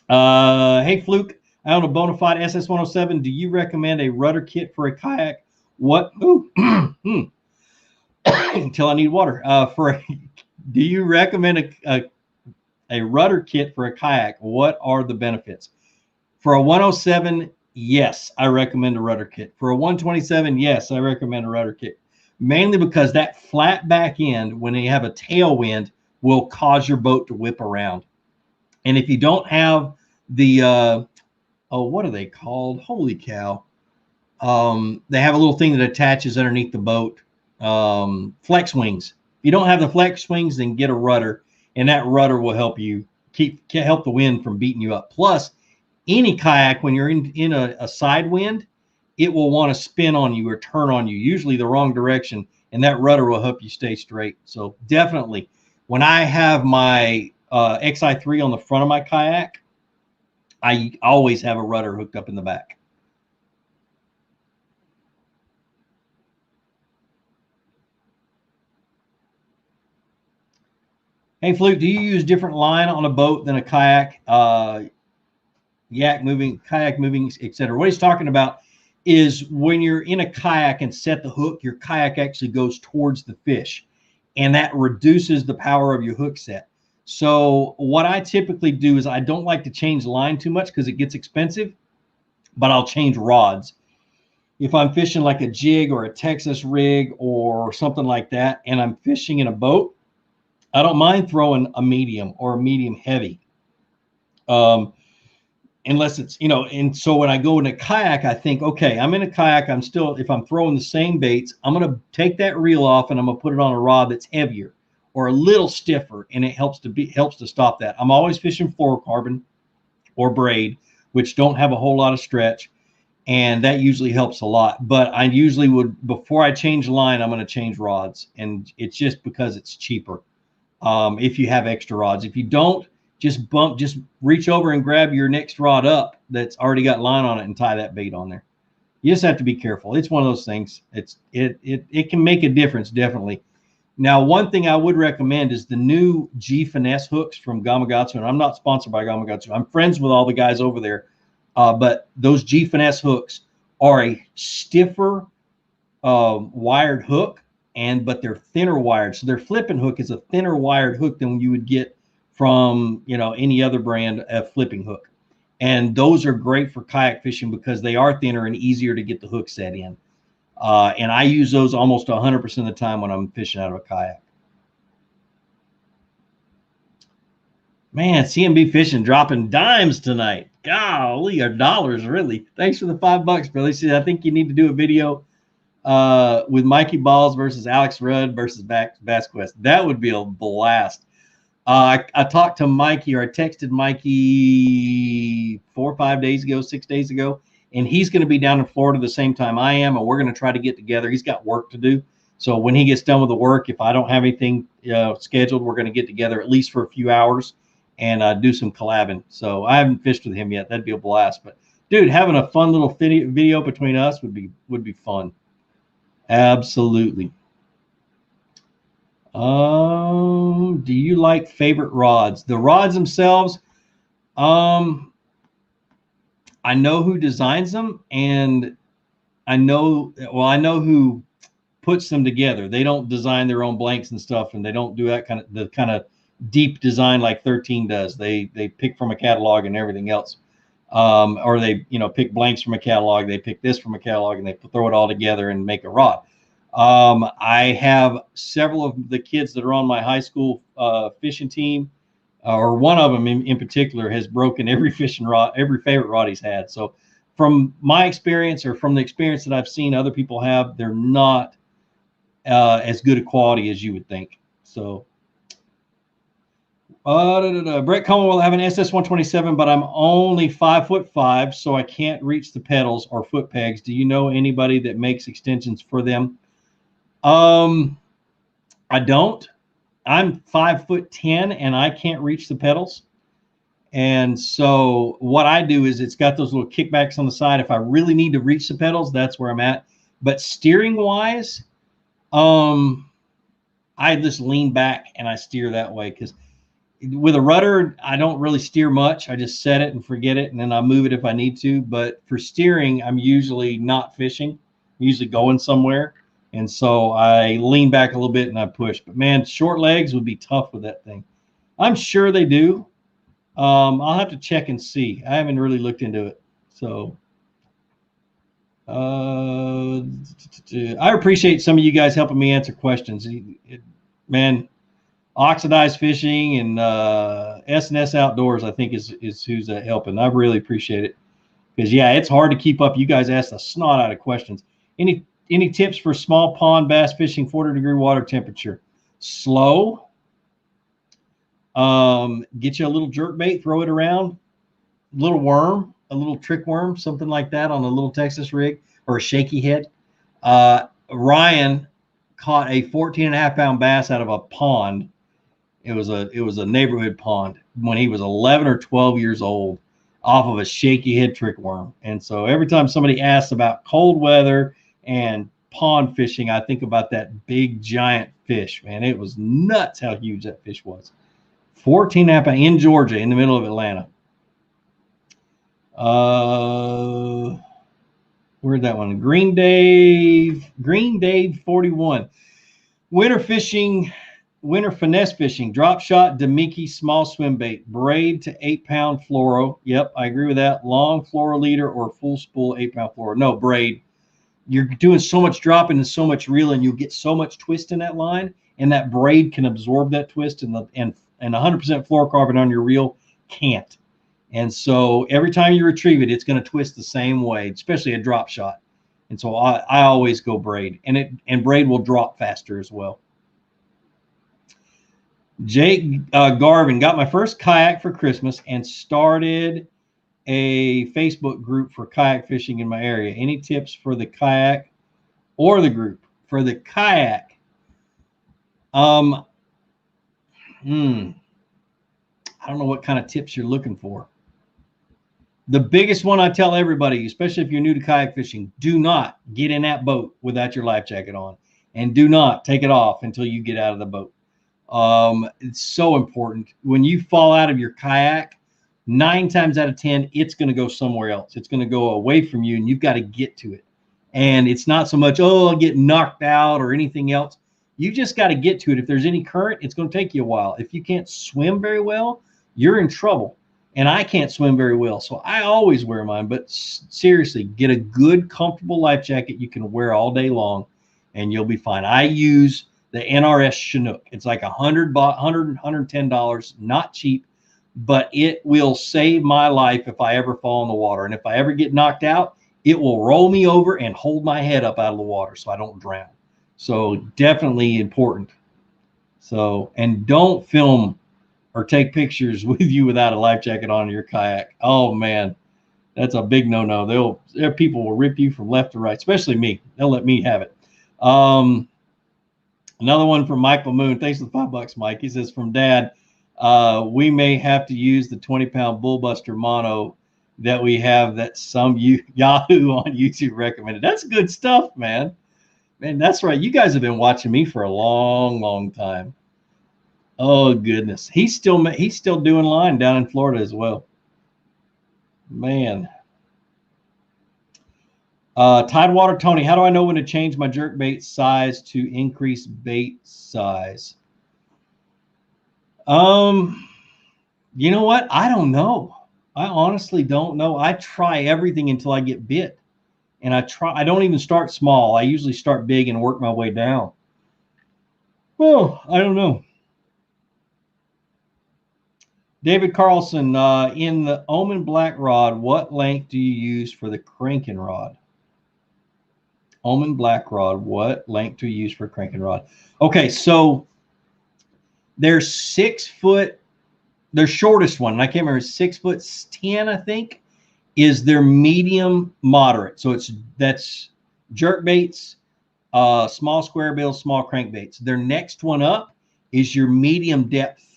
Hey, Fluke, I own a Bonafide SS107. Do you recommend a rudder kit for a kayak? What? Ooh, until I need water. Do you recommend a rudder kit for a kayak? What are the benefits? For a 107, yes, I recommend a rudder kit. For a 127, yes, I recommend a rudder kit. mainly because that flat back end, when you have a tailwind, will cause your boat to whip around. And if you don't have the, oh, what are they called? Holy cow. They have a little thing that attaches underneath the boat. Flex wings. If you don't have the flex wings, then get a rudder, and that rudder will help you help the wind from beating you up. Plus, any kayak, when you're in a side wind, it will want to spin on you or turn on you, usually the wrong direction, and that rudder will help you stay straight. So definitely, when I have my XI3 on the front of my kayak, I always have a rudder hooked up in the back. Hey, Fluke, do you use different line on a boat than a kayak? Kayak moving, etc. What he's talking about is when you're in a kayak and set the hook, your kayak actually goes towards the fish, and that reduces the power of your hook set. So what I typically do is I don't like to change line too much because it gets expensive, but I'll change rods. If I'm fishing like a jig or a Texas rig or something like that, and I'm fishing in a boat, I don't mind throwing a medium or a medium heavy. Unless it's, and so when I go in a kayak, I think, okay, I'm in a kayak. If I'm throwing the same baits, I'm going to take that reel off and I'm going to put it on a rod that's heavier or a little stiffer. And it helps to stop that. I'm always fishing fluorocarbon or braid, which don't have a whole lot of stretch. And that usually helps a lot. But I usually would, before I change line, I'm going to change rods. And it's just because it's cheaper. If you have extra rods, if you don't, just reach over and grab your next rod up that's already got line on it and tie that bait on there. You just have to be careful. It's one of those things. It can make a difference, definitely. Now, one thing I would recommend is the new G Finesse hooks from Gamakatsu. And I'm not sponsored by Gamakatsu. I'm friends with all the guys over there. But those G Finesse hooks are a stiffer wired hook, but they're thinner wired. So their flipping hook is a thinner wired hook than you would get from any other brand of flipping hook. And those are great for kayak fishing because they are thinner and easier to get the hook set in. And I use those almost 100% of the time when I'm fishing out of a kayak. Man, CMB Fishing dropping dimes tonight. Golly, or dollars, really. Thanks for the $5, Billy. See, I think you need to do a video with Mikey Balls versus Alex Rudd versus Bass Quest. That would be a blast. I talked to Mikey, or I texted Mikey 4 or 5 days ago, 6 days ago, and he's going to be down in Florida the same time I am, and we're going to try to get together. He's got work to do. So when he gets done with the work, if I don't have anything scheduled, we're going to get together at least for a few hours and do some collabing. So I haven't fished with him yet. That'd be a blast. But dude, having a fun little video between us would be fun. Absolutely. Do you like favorite rods? The rods themselves, I know who designs them, and I know who puts them together. They don't design their own blanks and stuff, and they don't do that kind of deep design like 13 does. They pick from a catalog and everything else. Or they pick blanks from a catalog, they pick this from a catalog, and they throw it all together and make a rod. I have several of the kids that are on my high school fishing team, or one of them in particular has broken every fishing rod, every favorite rod he's had. So from my experience, or from the experience that I've seen other people have, they're not as good a quality as you would think. So Brett Coleman will have an SS127, but I'm only 5'5", so I can't reach the pedals or foot pegs. Do you know anybody that makes extensions for them? I don't. I'm 5'10", and I can't reach the pedals. And so what I do is, it's got those little kickbacks on the side. If I really need to reach the pedals, that's where I'm at. But steering wise, I just lean back and I steer that way, because with a rudder, I don't really steer much. I just set it and forget it, and then I move it if I need to. But for steering, I'm usually not fishing. I'm usually going somewhere. And so I lean back a little bit and I push. But man, short legs would be tough with that thing. I'm sure they do. I'll have to check and see. I haven't really looked into it. So I appreciate some of you guys helping me answer questions. Man, Oxidized Fishing and S&S Outdoors, I think, is who's helping. I really appreciate it because, yeah, it's hard to keep up. You guys ask the snot out of questions. Any tips for small pond bass fishing 40-degree water temperature? Slow. Get you a little jerkbait, throw it around, little worm, a little trick worm, something like that on a little Texas rig or a shaky head. Ryan caught a 14.5-pound bass out of a pond. It was a neighborhood pond when he was 11 or 12 years old off of a shaky head trick worm. And so every time somebody asks about cold weather and pond fishing, I think about that big giant fish, man. It was nuts how huge that fish was. 14.5 in Georgia, in the middle of Atlanta. Where'd that one? Green Dave 41. Winter finesse fishing, drop shot, Demiki, small swim bait, braid to 8-pound fluoro. Yep, I agree with that. Long fluoro leader or full spool 8-pound fluoro. No, braid. You're doing so much dropping and so much reeling, you'll get so much twist in that line, and that braid can absorb that twist, and 100% fluorocarbon on your reel can't. And so every time you retrieve it, it's going to twist the same way, especially a drop shot. And so I always go braid, and braid will drop faster as well. Jake Garvin, got my first kayak for Christmas and started a Facebook group for kayak fishing in my area. Any tips for the kayak or the group? For the kayak, I don't know what kind of tips you're looking for. The biggest one I tell everybody, especially if you're new to kayak fishing, do not get in that boat without your life jacket on, and do not take it off until you get out of the boat. It's so important. When you fall out of your kayak, 9 times out of 10, it's going to go somewhere else. It's going to go away from you, and you've got to get to it. And it's not so much, oh, I'll get knocked out or anything else. You just got to get to it. If there's any current, it's going to take you a while. If you can't swim very well, you're in trouble. And I can't swim very well, so I always wear mine. But seriously, get a good, comfortable life jacket you can wear all day long, and you'll be fine. I use the NRS Chinook. It's like $110, not cheap, but it will save my life if I ever fall in the water. And if I ever get knocked out, it will roll me over and hold my head up out of the water so I don't drown. So definitely important. So, and don't film or take pictures with you without a life jacket on your kayak. Oh man, that's a big no-no. People will rip you from left to right, especially me. They'll let me have it. Another one from Michael Moon. Thanks for the $5, Mike. He says, from Dad, we may have to use the 20-pound Bullbuster mono that we have that some Yahoo on YouTube recommended. That's good stuff, man. Man, that's right. You guys have been watching me for a long, long time. Oh goodness, he's still doing line down in Florida as well. Man. Tidewater Tony, how do I know when to change my jerkbait size to increase bait size? You know what? I don't know. I honestly don't know. I try everything until I get bit, and I don't even start small. I usually start big and work my way down. Oh, I don't know. David Carlson, in the Omen Black Rod, what length do you use for the cranking rod? Omen Black Rod, what length do you use for cranking rod? Okay, so their 6 foot, their shortest one, and I can't remember, 6'10", I think, is their medium moderate. So that's jerkbaits, small square bills, small crankbaits. Their next one up is your medium depth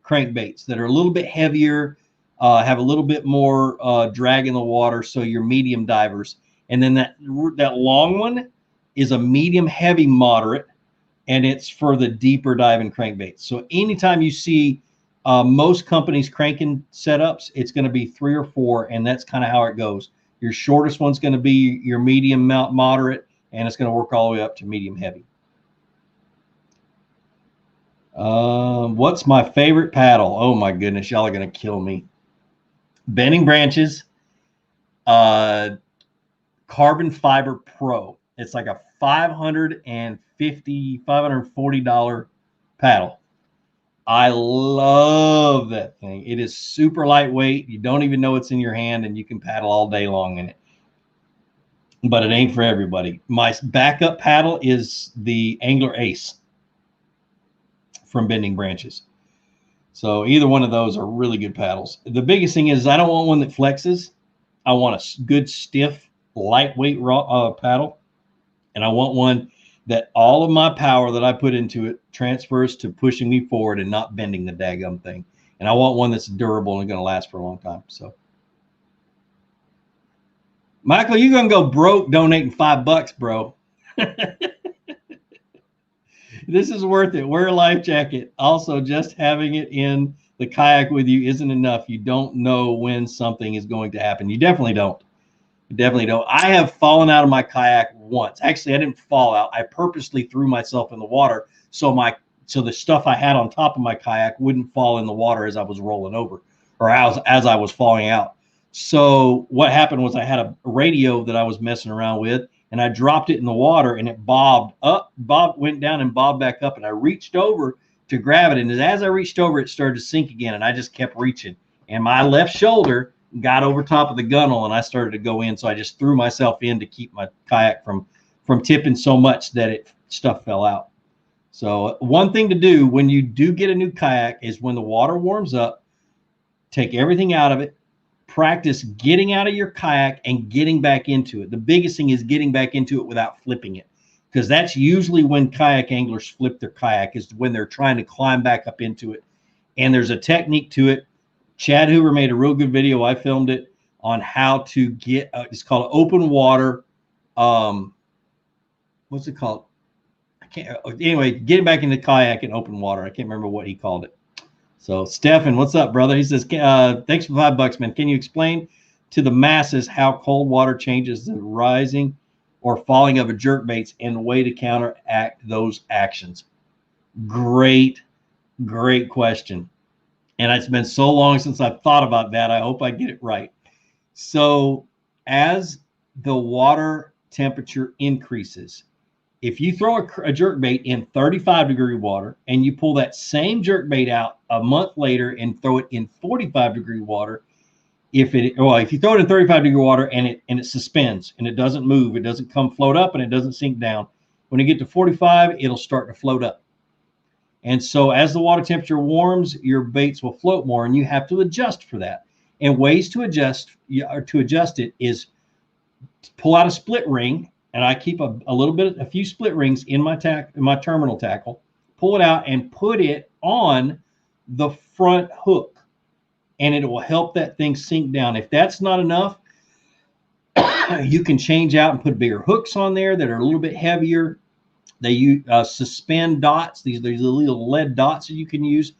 crankbaits that are a little bit heavier, have a little bit more drag in the water, so your medium divers. And then that long one is a medium heavy moderate, and it's for the deeper diving crankbaits. So anytime you see most companies cranking setups, it's going to be 3 or 4, and that's kind of how it goes. Your shortest one's going to be your medium moderate, and it's going to work all the way up to medium heavy. What's my favorite paddle? Oh my goodness, y'all are gonna kill me. Bending Branches, Carbon Fiber Pro. It's like a $540 paddle. I love that thing. It is super lightweight. You don't even know it's in your hand, and you can paddle all day long in it. But it ain't for everybody. My backup paddle is the Angler Ace from Bending Branches. So either one of those are really good paddles. The biggest thing is I don't want one that flexes. I want a good, stiff, lightweight paddle. And I want one that all of my power that I put into it transfers to pushing me forward and not bending the daggum thing. And I want one that's durable and going to last for a long time. So, Michael, you're going to go broke donating $5, bro. This is worth it. Wear a life jacket. Also, just having it in the kayak with you isn't enough. You don't know when something is going to happen. You definitely don't. You definitely don't. I have fallen out of my kayak once. Actually, I didn't fall out. I purposely threw myself in the water so the stuff I had on top of my kayak wouldn't fall in the water as I was rolling over, or as I was falling out. So what happened was I had a radio that I was messing around with, and I dropped it in the water, and it went down and bobbed back up, and I reached over to grab it, and as I reached over, it started to sink again, and I just kept reaching, and my left shoulder got over top of the gunnel, and I started to go in, so I just threw myself in to keep my kayak from tipping so much that stuff fell out. So one thing to do when you do get a new kayak is when the water warms up, take everything out of it, practice getting out of your kayak and getting back into it. The biggest thing is getting back into it without flipping it, because that's usually when kayak anglers flip their kayak, is when they're trying to climb back up into it. And there's a technique to it. Chad Hoover made a real good video. I filmed it on how to get, it's called open water. What's it called? Anyway, getting back into kayak in open water. I can't remember what he called it. So Stefan, what's up, brother? He says, thanks for $5, man. Can you explain to the masses how cold water changes the rising or falling of a jerkbaits and a way to counteract those actions? Great question. And it's been so long since I've thought about that. I hope I get it right. So as the water temperature increases, if you throw a jerkbait in 35-degree water and you pull that same jerkbait out a month later and throw it in 45-degree water, if you throw it in 35-degree water and it suspends and it doesn't move, it doesn't float up and it doesn't sink down. When you get to 45, it'll start to float up. And so as the water temperature warms, your baits will float more, and you have to adjust for that. And ways to adjust it is to pull out a split ring, and I keep a few split rings in my terminal tackle, pull it out and put it on the front hook, and it will help that thing sink down. If that's not enough, you can change out and put bigger hooks on there that are a little bit heavier. They use suspend dots. These are little lead dots that you can use.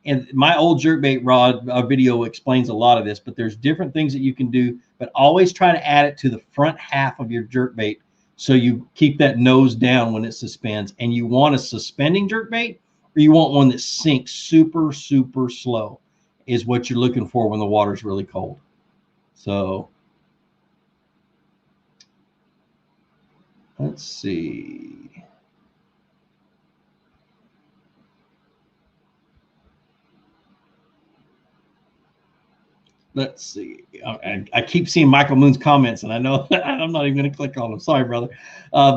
And my old jerkbait rod video explains a lot of this, but there's different things that you can do, but always try to add it to the front half of your jerkbait so you keep that nose down when it suspends. And you want a suspending jerkbait, or you want one that sinks super, super slow, is what you're looking for when the water's really cold. So let's see. Let's see. I keep seeing Michael Moon's comments, and I know I'm not even going to click on them. Sorry, brother.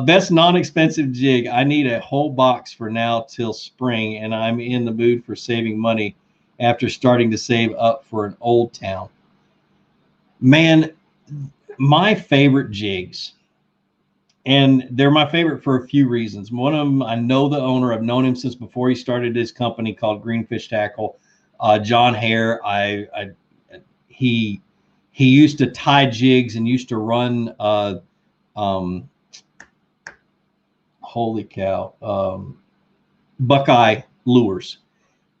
Best non-expensive jig. I need a whole box for now till spring, and I'm in the mood for saving money after starting to save up for an Old Town. Man, my favorite jigs, and they're my favorite for a few reasons. One of them, I know the owner. I've known him since before he started his company called Greenfish Tackle. John Hare. He used to tie jigs and used to run holy cow, Buckeye lures,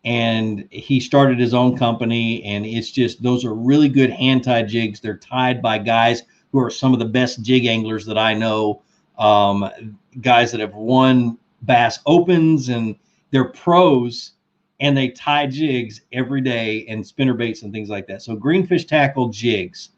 and he started his own company, and it's just, those are really good hand tied jigs. They're tied by guys who are some of the best jig anglers that I know, guys that have won Bass Opens, and they're pros, and they tie jigs every day and spinner baits and things like that. So Greenfish Tackle jigs,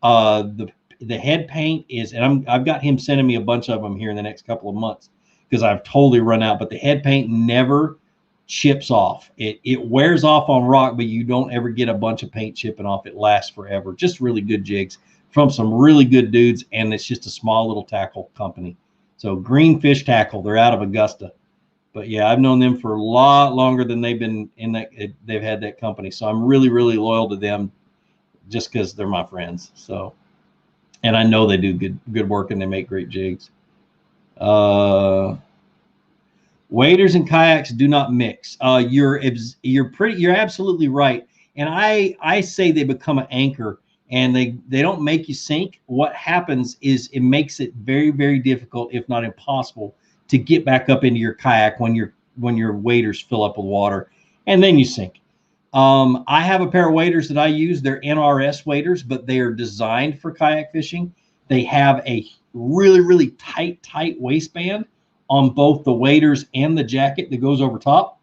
the the head paint is, and I've got him sending me a bunch of them here in the next couple of months because I've totally run out. But the head paint never chips off. It wears off on rock, but you don't ever get a bunch of paint chipping off. It lasts forever. Just really good jigs from some really good dudes, and it's just a small little tackle company. So Greenfish Tackle, they're out of Augusta. But yeah, I've known them for a lot longer than they've been in that. They've had that company, so I'm really, really loyal to them, just because they're my friends. So, and I know they do good work and they make great jigs. Waders and kayaks do not mix. You're absolutely right. And I say they become an anchor, and they don't make you sink. What happens is it makes it very, very difficult, if not impossible, to get back up into your kayak when your waders fill up with water, and then you sink. I have a pair of waders that I use. They're NRS waders, but they are designed for kayak fishing. They have a really, really tight waistband on both the waders and the jacket that goes over top,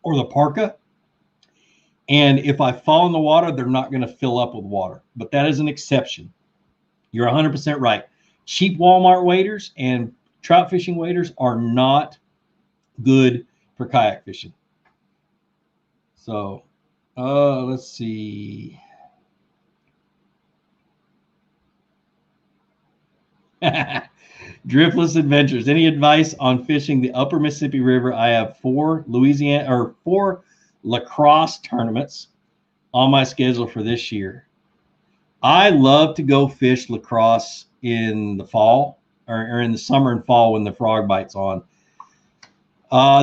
or the parka. And if I fall in the water, they're not going to fill up with water. But that is an exception. You're 100% right. Cheap Walmart waders and trout fishing waders are not good for kayak fishing. So, let's see. Driftless Adventures. Any advice on fishing the upper Mississippi River? I have 4 lacrosse tournaments on my schedule for this year. I love to go fish lacrosse in the fall, or in the summer and fall when the frog bite's on.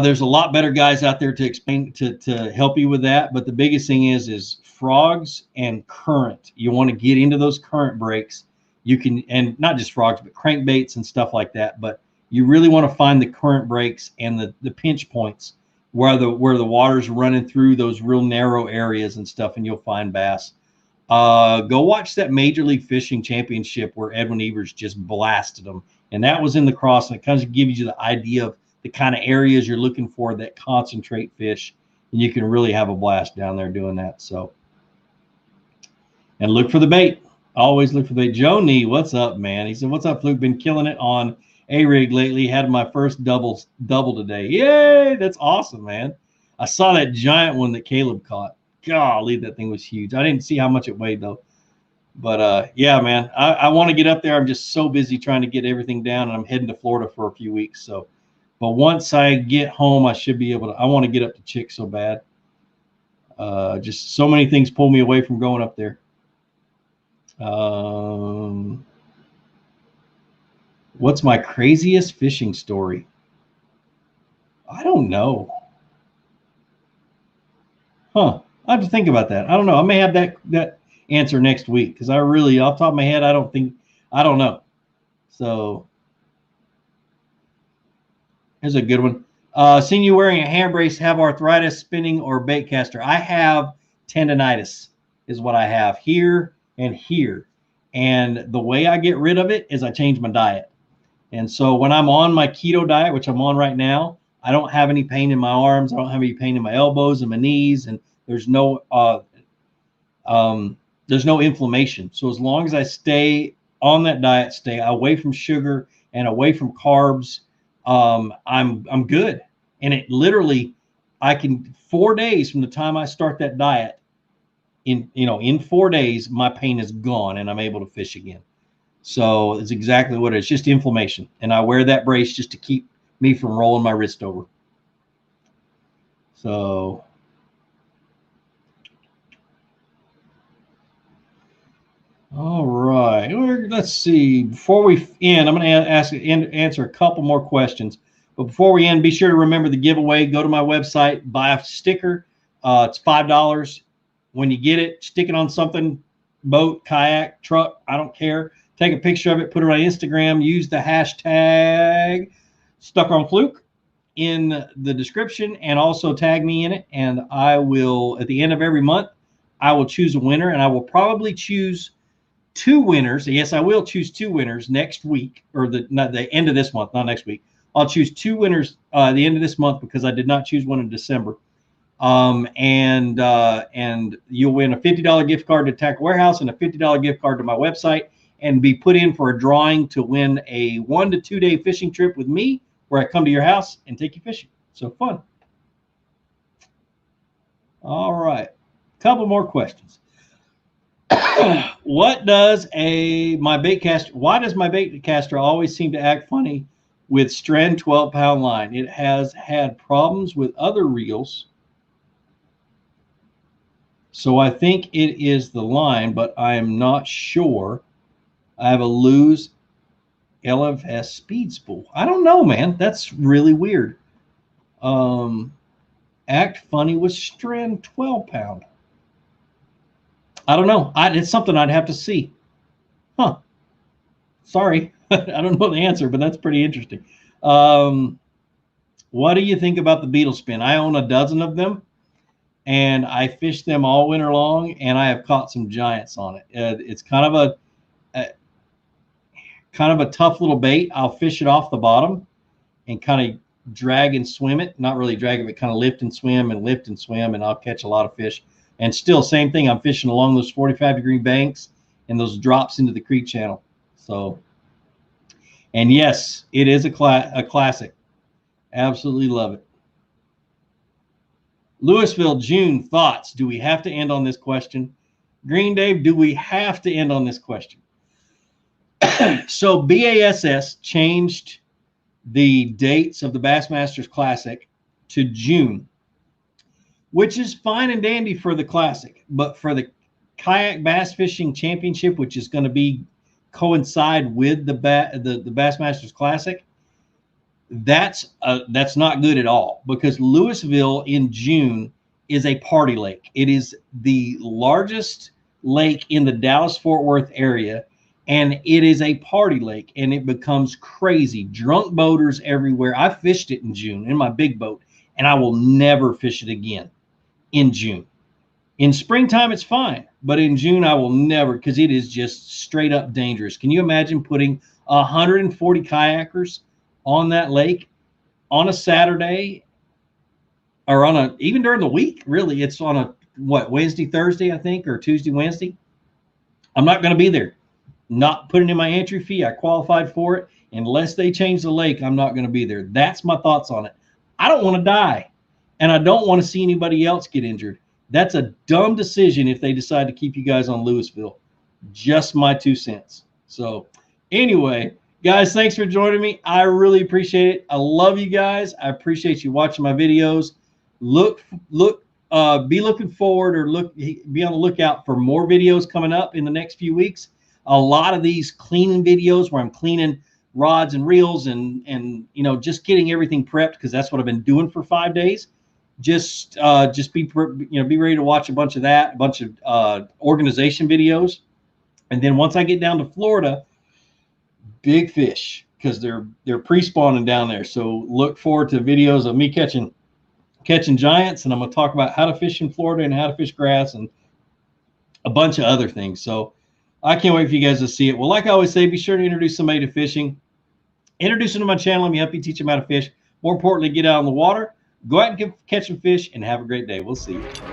There's a lot better guys out there to explain, to help you with that. But the biggest thing is frogs and current. You want to get into those current breaks. You can, and not just frogs, but crankbaits and stuff like that. But you really want to find the current breaks and the pinch points where the water's running through those real narrow areas and stuff, and you'll find bass. Go watch that Major League Fishing Championship where Edwin Evers just blasted them. And that was in the cross, and it kind of gives you the idea of the kind of areas you're looking for that concentrate fish. And you can really have a blast down there doing that. So, and look for the bait. Always look for the bait. Joe Nee, what's up, man? He said, what's up, Fluke? Been killing it on A-Rig lately. Had my first double today. Yay! That's awesome, man. I saw that giant one that Caleb caught. Golly, that thing was huge. I didn't see how much it weighed, though. But, yeah, man, I want to get up there. I'm just so busy trying to get everything down, and I'm heading to Florida for a few weeks. So, but once I get home, I should be able to. I want to get up to Chick so bad. Just so many things pull me away from going up there. What's my craziest fishing story? I don't know. I have to think about that. I don't know. I may have that answer next week, because I really, off the top of my head, I don't know. So here's a good one. Seen you wearing a hand brace, have arthritis, spinning, or bait caster? I have tendonitis is what I have here and here. And the way I get rid of it is I change my diet. And so when I'm on my keto diet, which I'm on right now, I don't have any pain in my arms. I don't have any pain in my elbows and my knees, and there's no inflammation. So as long as I stay on that diet, stay away from sugar and away from carbs, I'm good. And it literally, I can 4 days from the time I start that diet, in 4 days, my pain is gone and I'm able to fish again. So it's exactly what it is, just inflammation. And I wear that brace just to keep me from rolling my wrist over. So all right, let's see. Before we end, I'm going to answer a couple more questions. But before we end, be sure to remember the giveaway. Go to my website, buy a sticker. It's $5. When you get it, stick it on something, boat, kayak, truck, I don't care. Take a picture of it, put it on Instagram, use the hashtag StuckOnFluke in the description, and also tag me in it. And I will, at the end of every month, I will choose a winner, and I will probably choose 2 winners. Yes, I will choose 2 winners next week, or the end of this month, not next week. I'll choose 2 winners at the end of this month, because I did not choose one in December. And you'll win a $50 gift card to Tackle Warehouse and a $50 gift card to my website. and be put in for a drawing to win a 1 to 2 day fishing trip with me, where I come to your house and take you fishing. So fun. All right, couple more questions. Why does my bait caster always seem to act funny with strand 12-pound line? It has had problems with other reels, so I think it is the line, but I am not sure. I have a loose LFS speed spool. I don't know, man. That's really weird. Act funny with strand 12-pound. I don't know. It's something I'd have to see. Huh. Sorry. I don't know the answer, but that's pretty interesting. What do you think about the beetle spin? I own a dozen of them, and I fish them all winter long, and I have caught some giants on it. It's kind of a tough little bait. I'll fish it off the bottom and kind of drag and swim it. Not really drag it, but kind of lift and swim, and I'll catch a lot of fish. And still, same thing. I'm fishing along those 45-degree banks and those drops into the creek channel. So, and yes, it is a classic. Absolutely love it. Louisville, June, thoughts. Do we have to end on this question? Green Dave, do we have to end on this question? So BASS changed the dates of the Bassmasters Classic to June, which is fine and dandy for the Classic, but for the Kayak Bass Fishing Championship, which is going to coincide with the Bassmasters Classic, that's not good at all, because Louisville in June is a party lake. It is the largest lake in the Dallas-Fort Worth area, and it is a party lake, and it becomes crazy. Drunk boaters everywhere. I fished it in June in my big boat, and I will never fish it again in June. In springtime, it's fine, but in June, I will never, because it is just straight up dangerous. Can you imagine putting 140 kayakers on that lake on a Saturday, or even during the week? Really, it's on a Wednesday, Thursday, I think, or Tuesday, Wednesday. I'm not going to be there. Not putting in my entry fee. I qualified for it. Unless they change the lake, I'm not going to be there. That's my thoughts on it. I don't want to die, and I don't want to see anybody else get injured. That's a dumb decision if they decide to keep you guys on Louisville. Just my 2 cents. So anyway, guys, thanks for joining me. I really appreciate it. I love you guys. I appreciate you watching my videos. Be looking forward, or be on the lookout for more videos coming up in the next few weeks. A lot of these cleaning videos where I'm cleaning rods and reels and just getting everything prepped, because that's what I've been doing for 5 days. Just be ready to watch a bunch of that, a bunch of organization videos. And then once I get down to Florida, big fish, because they're pre-spawning down there. So look forward to videos of me catching giants, and I'm going to talk about how to fish in Florida and how to fish grass and a bunch of other things. So I can't wait for you guys to see it. Well, like I always say, be sure to introduce somebody to fishing. Introduce them to my channel. Let me help you teach them how to fish. More importantly, get out on the water, go out and catch some fish, and have a great day. We'll see you.